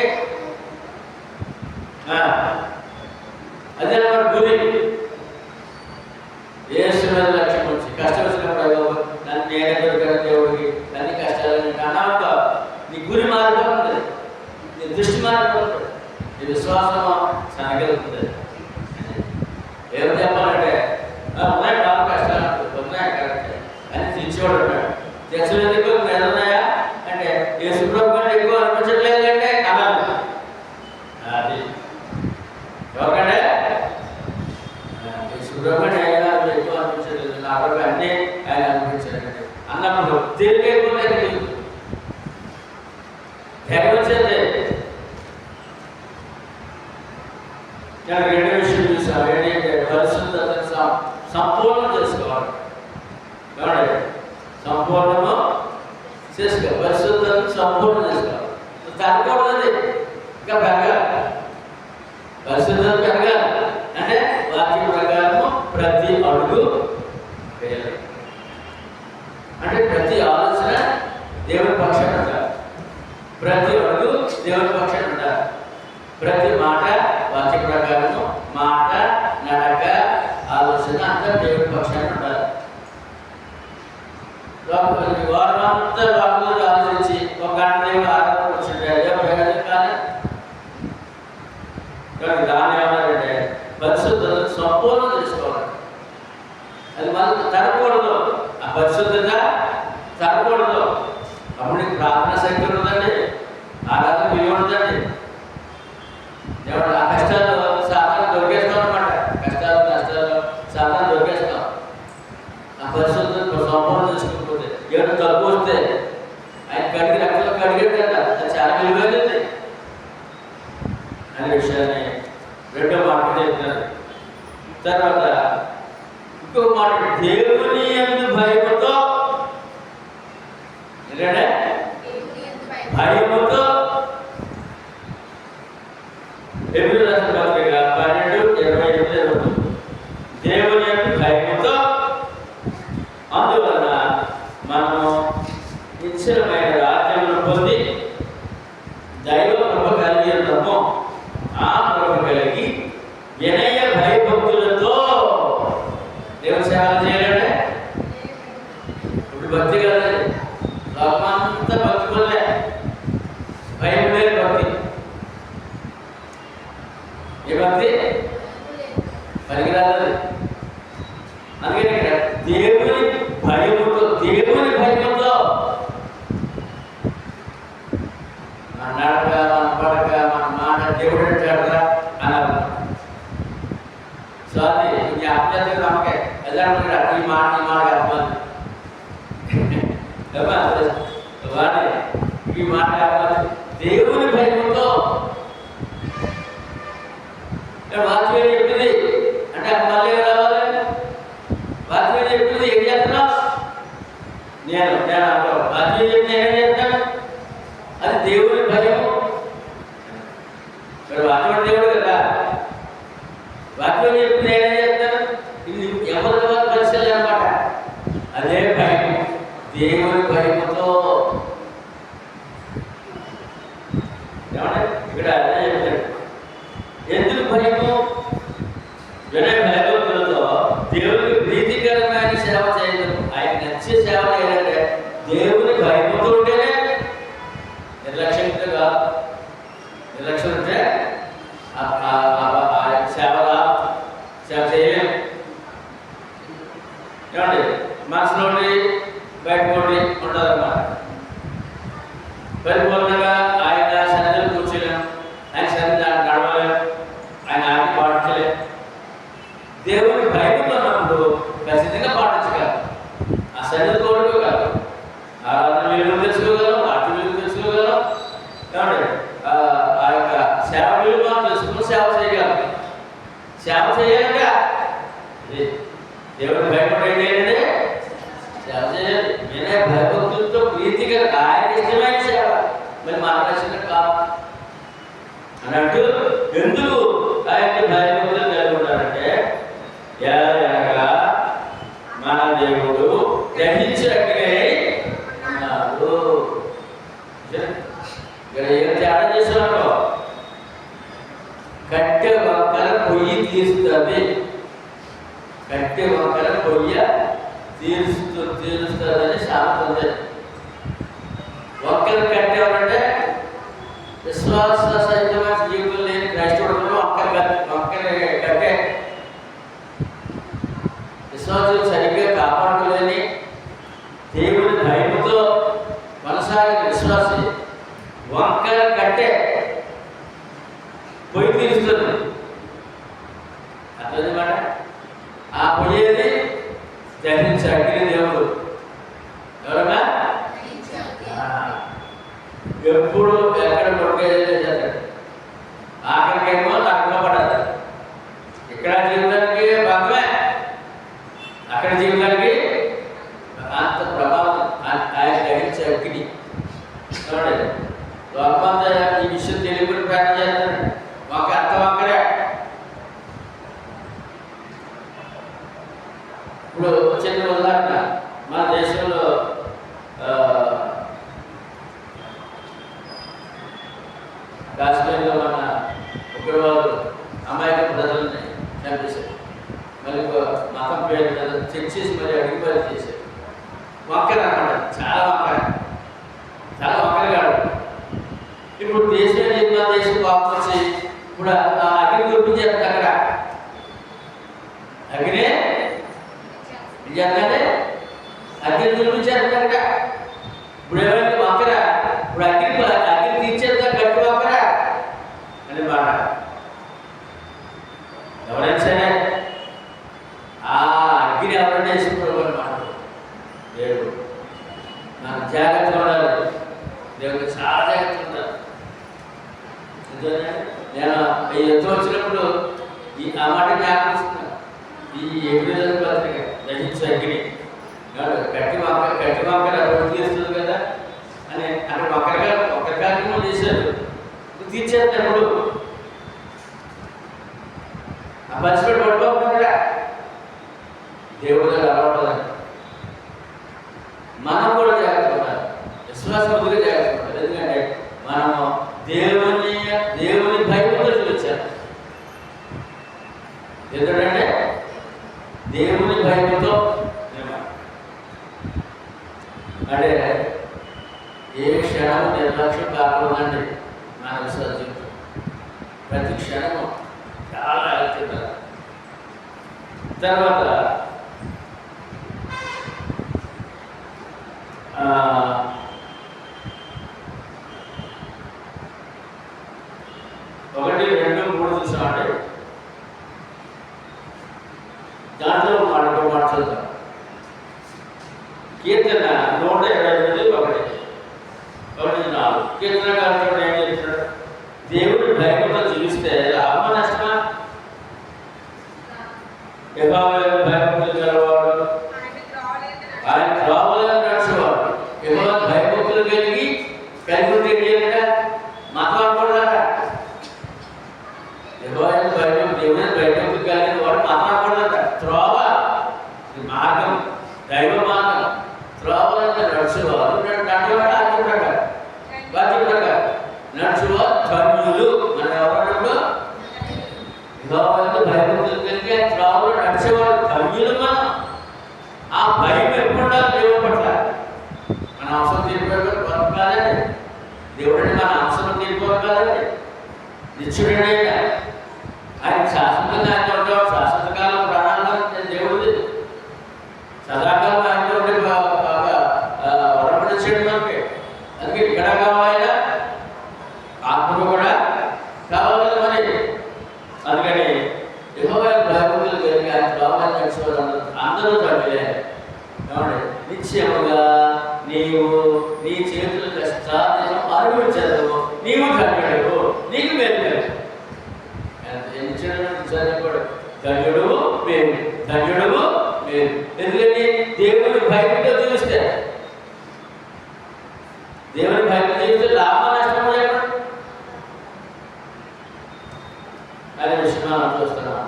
అదే అన్నమాట గురి. యేసు మీద లక్ష్యం వచ్చి కష్టం వచ్చినప్పుడు నన్ను నేనే దొరికాను దేవుడికి, అన్ని కష్టాలు అనామతో నీ గురి మారిపోతుంది, నీ దృష్టి మారిపోతుంది, నీ విశ్వాసం సనగలుగుతుంది. ఏం చెప్పాలంటే ఉన్నాయి బాగా కష్టాలు ఉన్నాయి కరెక్ట్ అని తెచ్చేవాడు ఉంటాడు. తెచ్చినందుకు మీద ఉన్నాయా అంటే యేసు ప్రభు కంటే ఎక్కువ అనిపించట్లేదు అంటే అనాలి. సంపూర్ణం చేసుకోవాలి. ఏమండి? సంపూర్ణము చేసుకోవాలి. పరిశుద్ధతను సంపూర్ణం చేసుకోవాలి. తగ్గకూడదండి, ఇంకా పెరగాలి. పరిశుద్ధత పెరగాలి అంటే వాక్యం ప్రకారము ప్రతి అడుగు వేయాలి. అంటే ప్రతి ఆలోచన దేవుని పక్షాన ఉండాలి, ప్రతి అడుగు దేవుని పక్షాన ఉండాలి, ప్రతి మాట వాక్య ప్రకారము మాట నడక ఆలోచన అంతా దేవుని పక్షాన ఉండాలి. వారమంతా వారు ఆలోచించి ఒక గంట దేవుడు ఆరాధన వచ్చింటే కానీ దాన్ని ఏమన్నారంటే పరిశుద్ధతను సంపూర్ణం చేసుకోవాలి. అది మనకు తరగకూడదు, ఆ పరిశుద్ధత తరగకూడదు. అప్పుడు ప్రార్థన శక్తి ఉండదండి, ఆరాధన విలువ ఉండదండి. దేవుడు ఆ కష్టాలు సాధారణ దొరికేస్తాం అనమాట. కష్టాలు నష్టాలు సాధారణ దొరికేస్తాం. ఆ పరిశుద్ధతను సంపూర్ణం చేసుకోకపోతే ఏడు తక్కువ వస్తే ఆయన కడిగి రక్తంలో కడిగాడు కదా, అది చాలా విలువైనది అనే విషయాన్ని రెండో మాట చెప్తున్నారు. తర్వాత ఇంకొక మాట, దేవుని యందు భయముతో, ఎందుకంటే భయముతో ఎప్పుడు రాసిన పత్రిక 12:28 దేవుని యందు భయముతో అందువలన మనము నిశ్చలమైన రాజ్యమును పొంది దైవ కృప కలిగి ఉన్నాము. ఆ కృప కలిగి వినయ భయభక్తులతో దేవుని సేవ చేయాలంటే ఇప్పుడు భక్తి కదండి, లోకమంతా భక్తి వల్లే, భయం లేదు భక్తి. ఏ భక్తి పనికిరాదు. అందుకని ఇక్కడ దేవుని భయముతో, దేవుని భయముతో మన నడక, మన పడక, మన మాట దేవుడు అంటారా అన్నారు. సో అది జ్ఞాపకం నమ్మకే ఎలా ఉంటాడు ఈ మాట కావాలి వాడి ఈ మాట కావాలి. దేవుని భయముతో వాక్యం చెప్పింది అంటే మళ్ళీ రావాలి. వాక్యం చెప్పింది ఏం చేస్తున్నావు? నేను అంటాను. వాక్యం చెప్పి నేనేం చేస్తాను? అది దేవుని భయము. మరి వాక్యం దేవుడు కదా, వాక్యం చెప్పి నేనేం చేస్తాను? ఇది ఎవరి పరిశీలన అనమాట. అదే భయం, దేవుని భయముతో. ఏమంటే ఇక్కడ అదే చెప్తాడు. ఎందుకు భయము? వినయ భయభక్తులతో దేవునికి ప్రీతికరమైన సేవ చేయడం, ఆయన నచ్చే సేవ చేయాలంటే దేవుని భయముతో ఉంటేనే. నిర్లక్ష్యంగా నిర్లక్ష్యం ఉంటే సేవ చేయలేము. ఏమండి? మనసులోని బయటకోటి ఉండాలన్నమాట. పరిపూర్ణంగా ఆయన సన్నిధిలో కూర్చోలేము, ఆయన సన్నిధి నడవలేము, ఆయన ఆగి పాటించలేము. దేవుని భయముతో ఉన్నప్పుడు ఖచ్చితంగా పాటించగలం. ఆ సన్నిధి కోరుకోగలం, ఆరాధన విలువ తెలుసుకోగలం, వాటి విలువ తెలుసుకోగలం. ఏమండి? ఆ యొక్క సేవ విలువ మనం తెలుసుకుని సేవ చేయగలం. సేవ చేయాలంటే దేవుని భయపడేది ఏంటంటే సేవ చేయాలి. వినయ భయభక్తులతో ప్రీతిగా ఆయన ఇష్టమైన సేవ. మరి మన రక్షణ కాదు అన్నట్టు. ఎందుకు ఆయన భయభక్తులు కలిగి ఉంటారంటే ఎలాగా మన దేవుడు గ్రహించినట్టుగా ఉన్నాడు. ఇక్కడ ఏం తేడా చేస్తున్నాడు? కట్టె వంకర పొయ్యి తీరుస్తుంది, కట్టె వంకర పొయ్య తీరుస్తుందని సామెత ఉంది. వంకర కట్టె ఎవరంటే విశ్వాస సహితమైన జీవితం లేని క్రైస్తవుడు వంకర కట్టె. విశ్వాసం సరిగ్గా కాపాడుకోలేని, దేవుని భయముతో కొనసాగిన విశ్వాసి వంకర కట్టె పొయ్యి తీరుస్తుంది. అర్థమన్నమాట. ఆ పొయ్యేది దహించే అగ్ని దేవుడు. ఎవరన్నా ఎప్పుడు ఎక్కడ కొట్టుకేస్తాడు, ఆఖరికేమో అక్కడ పడదు. ఇక్కడ జీవితానికి భాగమే లోకమంతా ఈ విషయం తెలియకుండా ప్రయాణం చేస్తాడు. ఒక అంత ఒక్కరే. ఇప్పుడు చిన్న ఉదాహరణ, మన దేశంలో కాశ్మీర్లో మన ఉగ్రవాదులు అమాయక ప్రజల్ని చంపేశారు. మరి మతం పేరు మీద చెక్ చేసి మరి అడిగిపోయి చేశారు. వంకర అన్నమాట, చాలా వంకరగాడు. ఇప్పుడు దేశం మన దేశం పాపం వచ్చి ఇప్పుడు ఆ అగ్ని గుర్పించారు. అక్కడ అగ్నే నిజంగానే అగ్ని గుర్పించారు అక్కడ. ఇప్పుడు ఏమైంది వంకర, ఇప్పుడు అగ్ని తీర్చేదా గట్టి వంకర అని మాట. ఎవరైనా సరే ఆ అగ్ని ఎవరైనా వేసుకున్నారు మాట. దేవుడు నాకు జాగ్రత్తగా ఉండాలి, దేవుడికి చాలా జాగ్రత్తగా ఉండాలి. నేను ఎంతో వచ్చినప్పుడు ఆ మాట జ్ఞాపకిస్తున్నాను. ఈ ఏప్రిల్ పత్రిక దహించు అగ్ని గట్టి వంకర అప్పుడు తీరుస్తుంది కదా అని అక్కడ ఒక కార్యక్రమం చేశారు. తీర్చేస్తాడు ఆ పరిస్థితి పడిపోకుండా దేవుడు దగ్గర అలవాటు. మనం కూడా జాగ్రత్త ఉండాలి, విశ్వాసం వదిలి జాగ్రత్త ఉండాలి. ఎందుకంటే మనము దేవుని భయంతో చూపించాలి. ఎందుకంటే దేవుని భయంతో అంటే ఏ క్షణం నిర్లక్ష్యం కాకూడదండి. మన విశ్వాసం ప్రతి క్షణము చాలా వెళ్తున్నారు. తర్వాత ఒకటి, రెండు, మూడు చూసామండి. దాంట్లో మాట్లాడతాం. కీర్తన 128, 1-4. కీర్తనకారుడు ఏం చేస్తున్నాడు? దేవుడి భయంతో జీవిస్తే లాభమా నష్టమా? యెహోవా భయభక్తులు గలవాడు, ఆయన త్రోవలను నడిచేవాడు. యెహోవా భయభక్తులు కలిగి ఉంటే ఏం చేయాలంట? మతం అనకూడదట. యెహోవా దేవుని భయభక్తులు కలిగిన వాడు మతం అనకూడదట. త్రోవ మార్గం, దైవ మార్గం. త్రోవలను నడిచేవాడు వాక్యం ప్రకారం నడుచువారు ధన్యులు. మన ఎవరు భయభక్తులు కలిగి త్రోవలు నడిచేవాడు ధన్యులు. మనం ఆ భయం ఎప్పుడు దేవుడి పట్ల మన అవసరం తీరిపోయి కాదండి. దేవుడిని మన అవసరం తీరిపోవాలి కాదండి. నిత్యుడే ఆయన శాశ్వతంగా ఆయన ఉంటాం. శాశ్వత కాలం ప్రాణాలు దేవుడిది. సదాకాలం ఆయన ఉండే వరపడిచ్చాడు మనకి. అందుకే ఇక్కడ కావాలా ఆత్మకు కూడా కావాలి మరి. అందుకని యెహోవా భయభక్తులు కలిగి ఆయన త్రోవలను నడిచేవారు అందరూ తండ్రి. నిశ్చయముగా నీవు నీ చేతుల కష్టాలను అనుభవించదు, నీవు ధన్యుడు, నీకు మేలు కలిగి. ధన్యుడు మేలు, ధన్యుడు మేలు. ఎందుకంటే దేవుని భయంతో జీవిస్తే, దేవుని భయంతో జీవిస్తే లాభం నష్టం లేకుండా అనే విషయం మనం చూస్తున్నాం.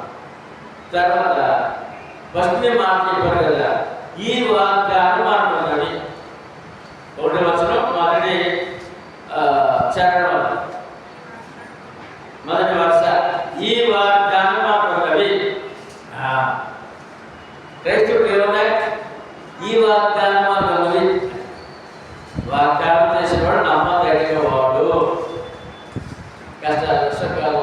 తర్వాత ఫస్ట్ మాట చెప్పారు కదా, ఈ వాగ్దానం మాట్లాడాలి. 1వ వచనం మొదటి చరణం మొదటి వరుస. ఈ వాగ్దానం మాట్లాడాలి. క్రైస్తవుడు ఏమన్నాయి? ఈ వాగ్దానం మాట్లాడాలి. వాగ్దానం చేసేవాడు నమ్మదగిన వాడు. కష్టాలు సుఖాలు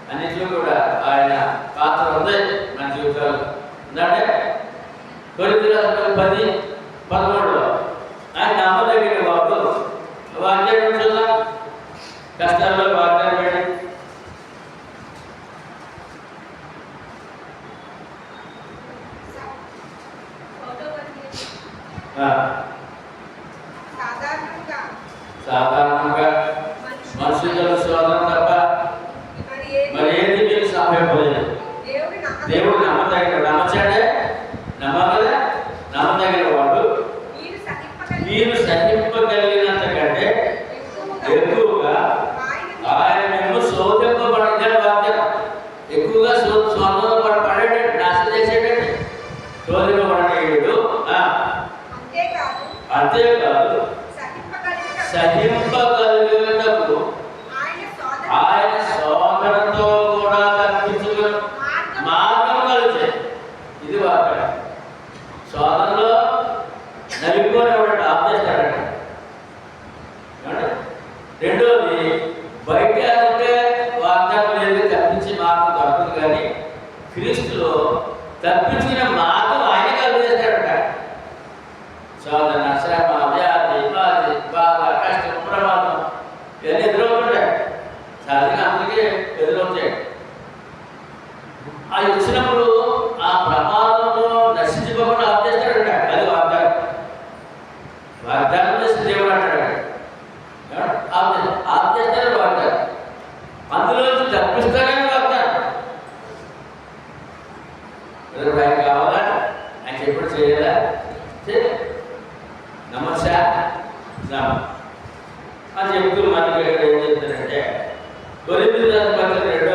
అన్నింటిలో కూడా ఆయన పాత్ర ఉంది మన జీవితాలు. ఎందుకంటే కొరింథీయుల 10:13 ఆయన నమ్మదగిన వాడు. వాగ్దానం చూద్దాం. కష్టాల్లో వాగ్దానం పెట్టి సాధారణంగా మనుషుల శోధన తప్ప మరి ఏది మీకు సాధ్యపడలేదు. దేవుడు నమ్మచాడే నమ్మగల నమ్మదగిన వాడు. మీరు సహింపగలిగినంత ఎక్కువగా ఆయన మేము శోధింపబడిందని వాక్యం. ఎక్కువగా స్వర్గంలో పడాడు, నాశనం చేసేటండి, శోధింపబడేయుడు. అంతేకాదు సహింపగలిగినప్పుడు ఆయన శోధనతో కూడా తప్పించుకుని మార్గం కలిసే. ఇది వాక్యం. శోధనలో నలిపోయినవాడు ఆఫ్ చేస్తాడంట. రెండోది, బయట అంటే వాగ్దానం లేదు, తప్పించి మార్గం దొరకదు. కానీ క్రీస్తులో తప్పించిన మార్గం ఆయన కలిగేస్తాడట. శోధన, శ్రమ, వ్యాధి, బాధ, కష్టం, ప్రమాదం ఇవన్నీ ఎదురవుతుంటాయి. సహజంగా అందరికీ ఎదురవుతాయి. అది వచ్చినప్పుడు ఆ ప్రమాదంలో నశించుకోకుండా ఆఫ్ చేస్తాడట. అది వాగ్దానం. వాగ్దానం చేసి దేవుడు అంటాడు, ఆఫ్ చేస్తాడు వాగ్దానం. అందులో తప్పిస్తానని వాగ్దానం. ఆయన కావాలా, ఆయన ఎప్పుడు చేయాలా, నమస్సా అని చెప్తూ మనకి ఇక్కడ ఏం చెప్తారంటే, కొరింథీయుల పత్రిక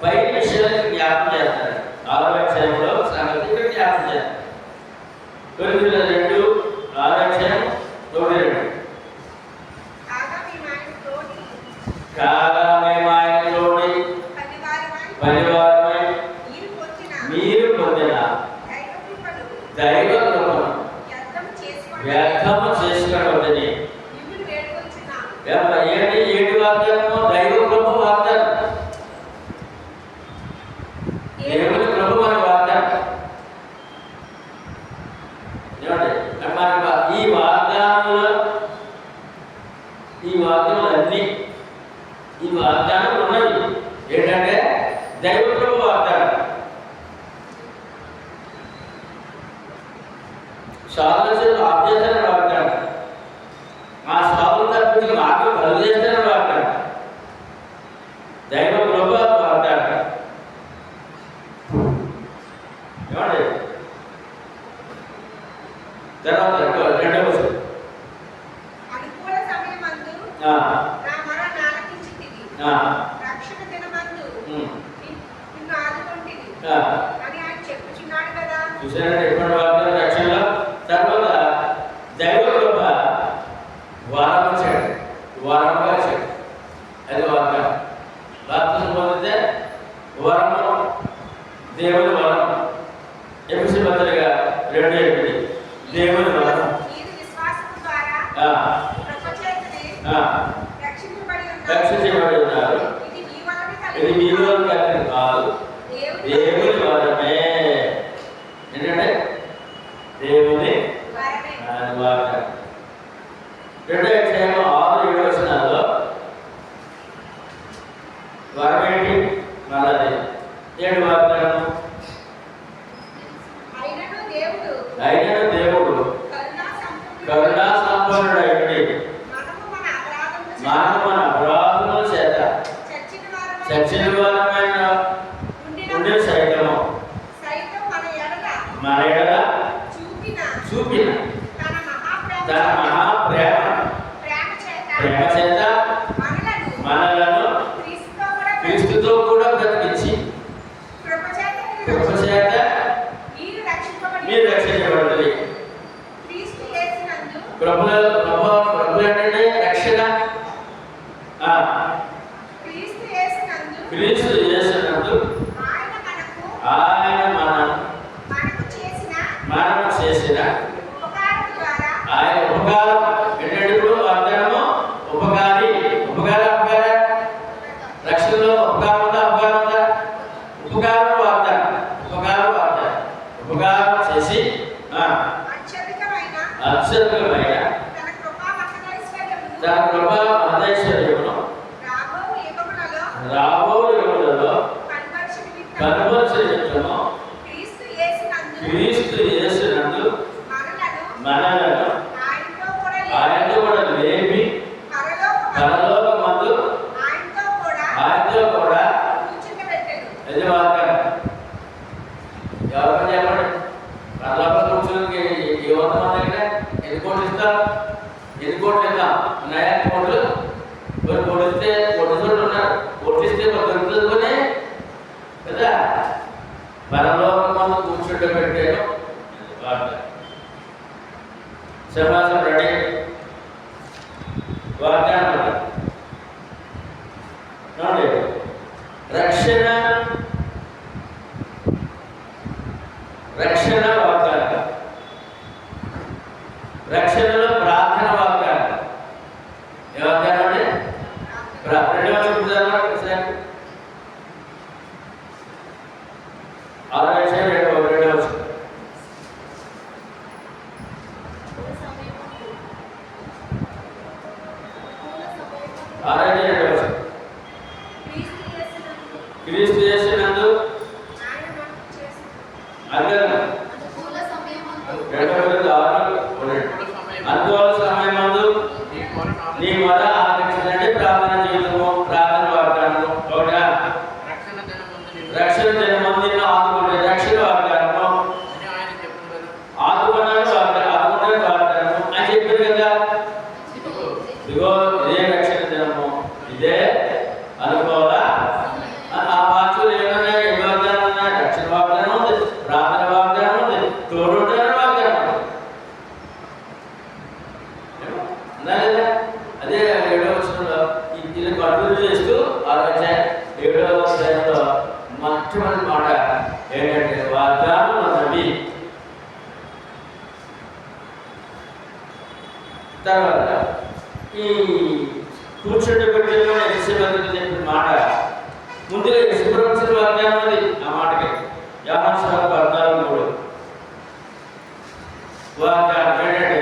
2 విషయాలకి జ్ఞాపకం చేస్తారు. 6వ అధ్యాయంలో సంగతి ఇక్కడ జ్ఞాపకం చేస్తారు. కొరింథీయుల 2:6 1-2. కాగా మేము ఆయనతోని పనివారమై మీరు పొందిన దైవ కృపను వ్యర్థము చేసుకోవద్దని. ఏడు వాగ్దానము దైవ కృప వాగ్దానం. దేవుని కృప మన వాగ్దానం. ఏమండి, ఈ వాగ్దానాలన్నీ ఈ వాగ్దానం ఉన్నది ఏంటంటే దైవ కృప వాగ్దానం. సాధన ఆఫ్ చేస్తాను వాగ్దానం. ఆ సాధన తప్పించి మార్గం కలుగు చేస్తాను వాగ్దానం. దైవ కృప వాగ్దానం. ఏమండి, తర్వాత రెండవ రక్షణ దినమందు నిన్ను ఆదుకొంటిని అని ఆయన చెప్పుచున్నాడు కదా. చూసారంటే ఎటువంటి వాగ్దానం రక్షణలో. తర్వాత దైవ కృప వారం వచ్చాడు, వారంగా వచ్చాడు. అది వాగ్దానం. బాప్తిజం పొందితే వరము, దేవుని వరం. ఎఫెసీ పత్రిక 2:8 దేవుని వరం. రక్షించబడి ఉన్నారు. ఇది మీ వల్ల కలిగిన కాదు, దేవుని వరమే. ఏంటంటే దేవుని వాగ్దానం. 2వ అధ్యాయం 6-7 వచనాల్లో వరమేంటి? మనది 7 వాగ్దానం. అయినను దేవుడు కరుణా సంపన్నుడై మనము మన అపరాధముల చేత చచ్చిన వారమైన ఉండే సైతము మన ఎడల చూపిన తన మహాప్రేమ చేత మనలను క్రీస్తుతో కూడా బ్రతికించి కృప చేత మీరు రక్షించబడుతుంది. కృప ఏంటంటే రక్షణ. క్రీస్తు యేసునందు ఆయన మనము చేసిన ఆయన ఉపకారం ఏంటంటే, ఇప్పుడు వాగ్దానము ఉపకారి. ఉపకారం రక్షణలో ఉపకారం ఉందా? ఉపకారం వాగ్దానం. ఉపకారం చేసి అత్యధికమైన తన కృపా మహదైశ్వర్యమును రాబో యుగములలో కనపరచు నిమిత్తము క్రీస్తు యేసునందు మనలను ఆయనతో కూడా లేపి పరలోకమందు ఆయనతో కూడా. అది వాగ్దానం. ఎవరికైనా చెప్పండి, పరలోకం కూర్చోడానికి ఏ 100 మంది దగ్గర ఎన్ని కోట్లు ఇస్తాం? ఉన్నాయా కోట్లు? మరి కొడిస్తే కొట్టుచోళ్ళు ఉన్నారు, కొట్టిస్తే దొరుకుతుందని కదా పరలోకం మందు కూర్చోబెట్టాను వాగ్దానం. సింహాసనం రెడీ, వాగ్దానం రక్షణ రక్షణ వాగ్దానం, రక్షణలో ప్రార్థన వాగ్దానం. ఏ వాగ్దానం అండి? రెండవ చెప్తారు ఆరో విషయం రెండవ క్రీస్తు యేసునందు అనుకూల సమయమందు నీ మొర ఆలకించండి. ప్రార్థన జీవితము, ప్రార్థన వాగ్దానము. ఒకటా రక్షణ జనమందు నిన్ను ఆదుకుంటే రక్షణ వాగ్దానము, ఆదుకున్నాను ఆదుకుంటాను వాగ్దానము అని చెప్పారు కదా. ఇదిగో ఇదే రక్షణ జనము, ఇదే అనుకోవాల. ఆ వాక్యాలు ఏమన్నా ఏ వాగ్దానం ఉన్నాయి? రక్షణ వాగ్దానం ఉంది, ప్రార్థన వాగ్దానం ఉంది, తోడుంటారు వాగ్దానం ఉందా? అదే 7వ వచనంలో ఇది కంటిన్యూ చేస్తూ ఆలోచన 7వ అధ్యాయంలో మొట్టమొదటి మాట ఏంటంటే వాగ్దానం నబి. తర్వాత ఈ కూర్చోబెట్టేలో యెషయా చెప్పిన మాట ముందుగా శుభ్రపరిచిన వాగ్దానం అది. ఆ మాటకి యోహాను సువార్త 14:3 వాగ్దానం ఏంటంటే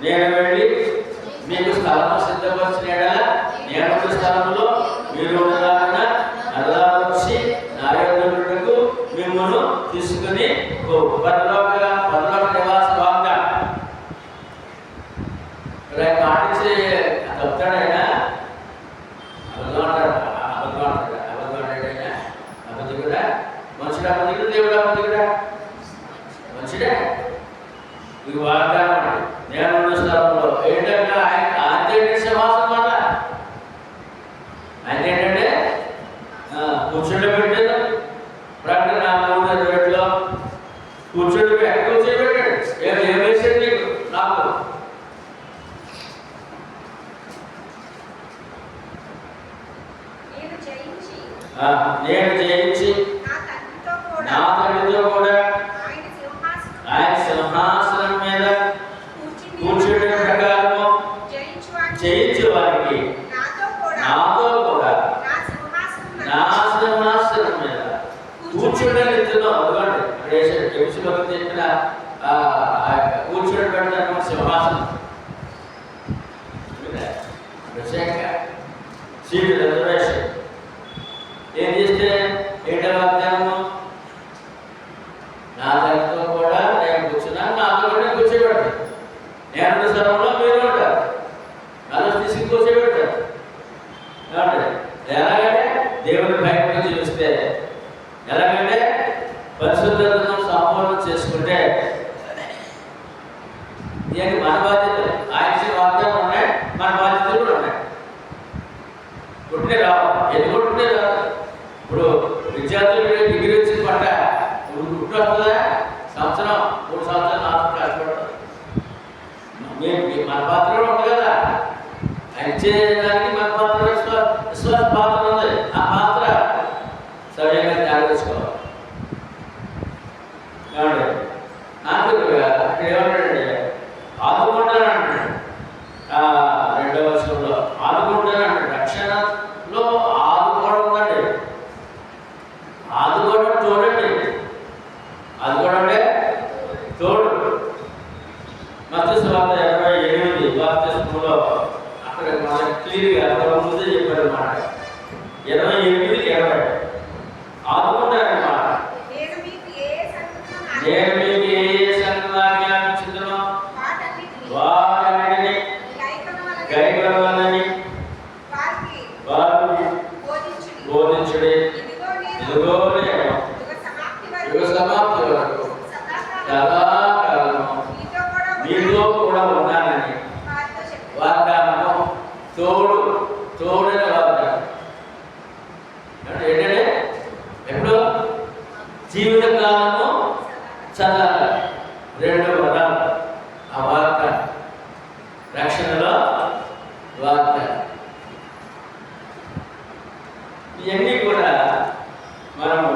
నేను వెళ్ళి మీకు స్థలము సిద్ధపరిచిన యెడల నేను స్థలంలో మీరు ఉండలాగిన అలా వచ్చి నా యొద్దకు మిమ్మల్ని తీసుకుని పరలోక నివాస వాగ్దానం. పాటించి చెప్తాడైనా అబద్ధికుడా మనుషుడు అబద్ధికుడు, దేవుడు అబద్ధికుడా? మనుషుడే. ఇది వాగ్దానం అండి. నేను ఉన్న స్థలంలో ఏంటంటే ఆయన సింహాసనం వల్ల ఆయన ఏంటంటే కూర్చోబెట్టాడు. ప్రకటన 3:28లో కూర్చోబెట్టి ఎక్కడ కూర్చోబెట్టాడు? ఏం వేసాడు నీకు? నాకు నేను జయించి నా తండ్రితో కూడా ఆయన సింహాసనం మీద కూర్చునే ప్రకారము జయించే వారికి నాతో కూడా నా సింహాసనం మీద కూర్చునే రీతిలో అవ్వండి. ఎపిసోడ్ చెప్పిన కూర్చుని పెట్టిన సింహాసనం సీట్ రిజర్వేషన్ ఏం చేస్తే ఏంటో వాగ్దానము? నా తండ్రితో కూడా నేను కూర్చున్నాను, నాతో కూడా కూర్చోబెడతాను. నేను స్థలంలో మీరు ఉంటారు, నన్ను తీసుకు కూర్చోబెడతారు. ఎలాగంటే దేవుని భయంగా జీవిస్తే, ఎలాగంటే పరిశుద్ధతను సంపూర్ణం చేసుకుంటే ఇవన్నీ మన బాధ్యతలు. ఆయన వాగ్దానం ఉన్నాయి, మన బాధ్యతలు కూడా ఉన్నాయి. పుట్టిన రావు, ఎందుకు పుట్టిన రావు? ఇప్పుడు విద్యార్థులు డిగ్రీ వచ్చిన పట్ట పుట్టి వస్తుందా? సంవత్సరం 3 సంవత్సరాలు 4 కష్టపడతారు. మన పాత్ర ఉంది కదా, ఇచ్చేదానికి మన పాత్ర విశ్వాస పాత్ర ఉంది. ఆ పాత్ర సవ్యంగా త్యాగేసుకోవాలి. నాకు ఇక్కడ ఏమంటాడండి? ఆదుకుంటానంటాడు. 2వ వచనంలో ఆదుకుంటానంటాడు. రక్షణలో ఆదుకోవడం ఉందండి. ఆదుకోవడం చూడండి, ఆదుకోవడం అంటే తోడు. మత్తయి సువార్త 28 బాప్తిస్మలో అక్కడ మనకి క్లియర్గా ముందే చెప్పారు అన్నమాట. 28:20 ఆదుకుంటారన్నమాట. నేను మీకు ఏ సంగతులు ఆజ్ఞాపించుదునో వాటన్నిటిని గైకొనవలెనని వారికి బోధించుడి. ఇదిగో నేను యుగ సమాప్తి వరకు సదాకాలము మీతో కూడా ఉన్నానని వాగ్దానము తోడైన వాగ్దానం ఏంటంటే ఎప్పుడు జీవితకాలము చదవాలి. రెండవ వరం ఆ వాగ్దానం, రక్షణలో వాగ్దానం. ఇవన్నీ కూడా మనము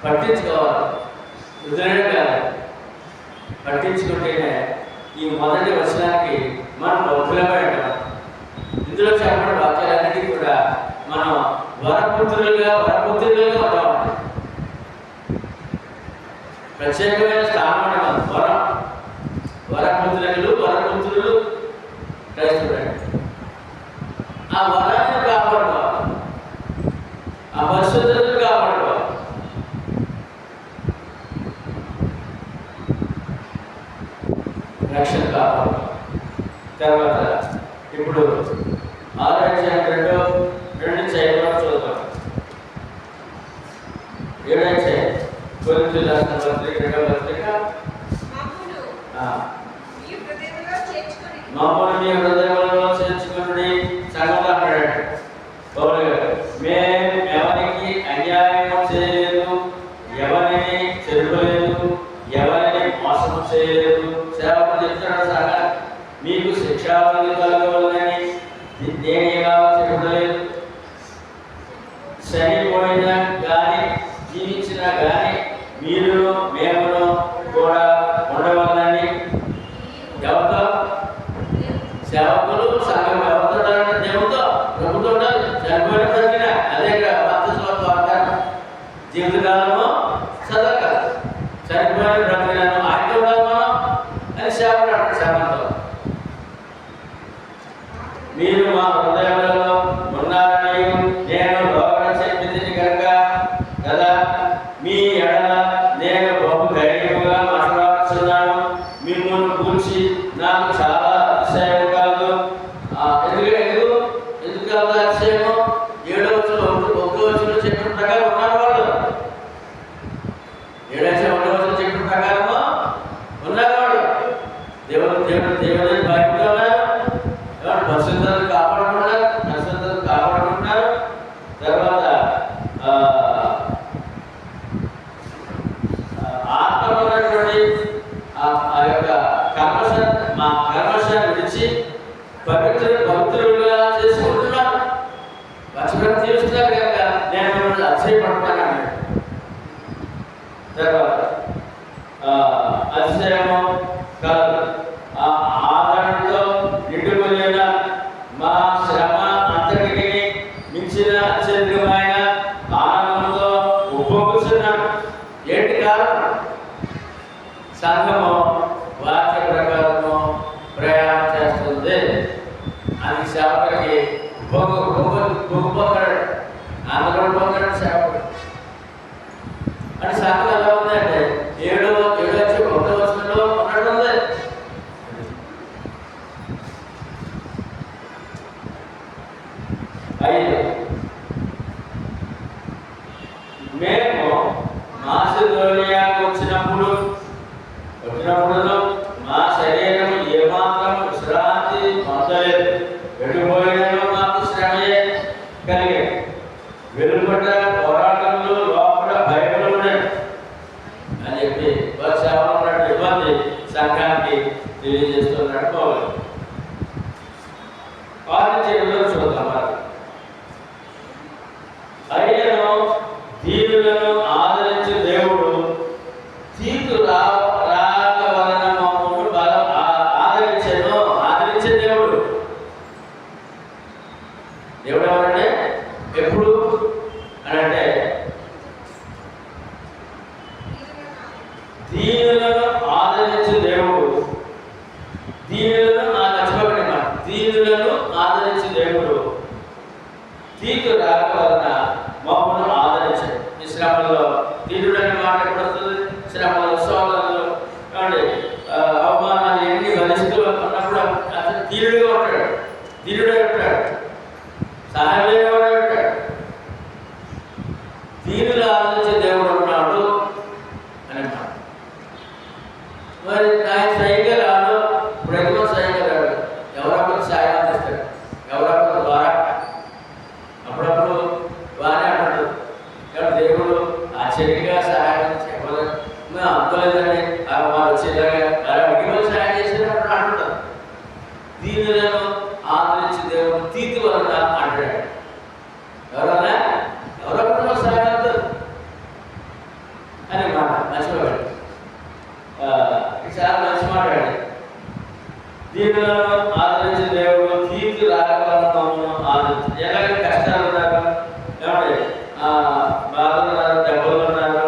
పట్టించుకోవాలి. వదిలేయడం కాదు, పట్టించుకుంటేనే ఈ మొదటి వచనానికి మనం బహుళమై ఉంటాం. ఇందులో చెప్పిన వాక్యాలన్నిటికీ కూడా మనం వరపుత్రులుగా ఉంటాం. ప్రత్యేకమైన స్థానం మనం వరపుత్రులు క్రైస్తవుడు. ఆ వరాన్ని కాపాడుకోవాలి, ఆ పరిశుద్ధతను కాపాడుకోవాలి. రక్షణ కాపాడుకోవాలి. తర్వాత ఇప్పుడు 6:2 చూద్దాం. 7 కొరింథీయులకు రాసిన పత్రిక 2వ పత్రిక. మమ్మల్ని మీ హృదయంలో చేర్చుకుని సంగతి అంటాడు పౌలు గారు. మేము ఎవరికి అన్యాయం చేయలేదు, ఎవరిని చెరుపలేదు, ఎవరిని మోసం చేయలేదు. సేవకులు చెప్తాడు సాగా, మీకు శిక్షావిధి కలగవలనని దేనిగా చెప్పలేదు. చనిపోయినా కానీ జీవించినా కానీ మీరును మేమును కూడా ఉండవాలని. ఎవరితో? సేవకులు సంఘం ఎవరితో? దేవుతో, ప్రభుత్వం ఉండాలి. చనిపోయిన బ్రతికినా అదే వాగ్దానం. జీవితకాలము చదవగలరు. చనిపోయిన బ్రతికినాను ఆయనతో ఉండాలి మనం అని సేవకుడు అంటాడు. సేవతో మీరు మా హృదయంలో ఉన్నారని నేను లోపల చెప్పింది కనుక కదా మీ ఎడల నేను బహు ధైర్యముగా మాట్లాడుతున్నాను. మిమ్మల్ని గురించి నాకు చాలా అతిశయం కాదు. ఎందుకు కాదు అతిశయము? 7వ వచనంలో చెప్పిన ప్రకారం ఉన్నారు వాళ్ళు. 7వ చెప్పిన ప్రకారము ఉన్నారు వాళ్ళు. దేవుని భయపడుతూ ఉన్నారు. పరిశుద్ధతను కాపాడుకుంటున్నారు. తర్వాత ఆత్మమైనటువంటి ఆ యొక్క కర్మశాన్ని విడిచి పవిత్రులుగా చేసుకుంటున్నారు. పచ్చిమిరప తీరుస్తున్నారు కనుక నేను మిమ్మల్ని అతిశయపడతాను. తర్వాత అతిశయము కాదు, ఆదరణతో నిండుకున్న మా శ్రమ అంతటికి మించిన అత్యధికమైన ఆనందంతో ఉప్పొంగుతున్నాం. ఏంటి కారణం? సంఘము వాక్య ప్రకారము ప్రయాణం చేస్తుంది. అది సేవకుడికి పొంగడు, అందరూ పొంగడు సేవకుడు. అంటే సంఘం ఎలా ఉందంటే 7వ వచనంలో ఉన్నట్టు ఉంది. మేము మాసిదోనియాకు వచ్చినప్పుడు మా శరీరం ఏమాత్రం విశ్రాంతి పొందలేదు. ఎటుపోయినా మాకు శ్రమయే కలిగాయి. వెలుపట పోరాటంలో లోపల భయములు ఉన్నాయి అని చెప్పి సేవలో ఉన్నట్టు ఇబ్బంది సంఘానికి తెలియజేస్తున్నాడు పౌలు. 6:7 చూద్దాం. అయినను దీనులను ఆదరించే దేవుడు తీతు రాక వలన మమ్మల్ని ఆదరించే దేవుడు ఎవరంటే ఎప్పుడు అని అంటే దీనులను ఆదరించే దేవుడు. దీనులను దీనులను ఆదరించే దేవుడు తీతు రాక వలన మమ్మల్ని ఆదరించాడు. ఈ శ్రమలో దీనుడు అనే మాట ఎప్పుడు వస్తుంది? శ్రమలో, శోధనలు, అవమానాలు ఎన్ని భరిస్తూ ఉన్నప్పుడు అతను దీనుడిగా ఉంటాడు. దీనుడే ఉంటాడు, సహాయం ఉంటాడు. దీనులు ఆదరించే దేవుడు ఉన్నాడు అని మాట. మరి ఆయన సైగా రాడు, ఇప్పుడు ఎక్కువ సైగా రాడు. ఎవరో సాయం దీనులను ఆదరించి దేవుడు తీతి వలన అంటాడు. ఎవరన్నా ఎవరొకరు సాగలుగుతారు అని మాట మర్చిపోయాడు. చాలా మంచి మాట్లాడాడు. దీనులను ఆదరించి దేవుడు తీతి రాకపోవడం ఆదరించి. ఎలాగ కష్టాలు ఉన్నారు, ఏమంటే బాధలు ఉన్నారు, దెబ్బలు ఉన్నారు,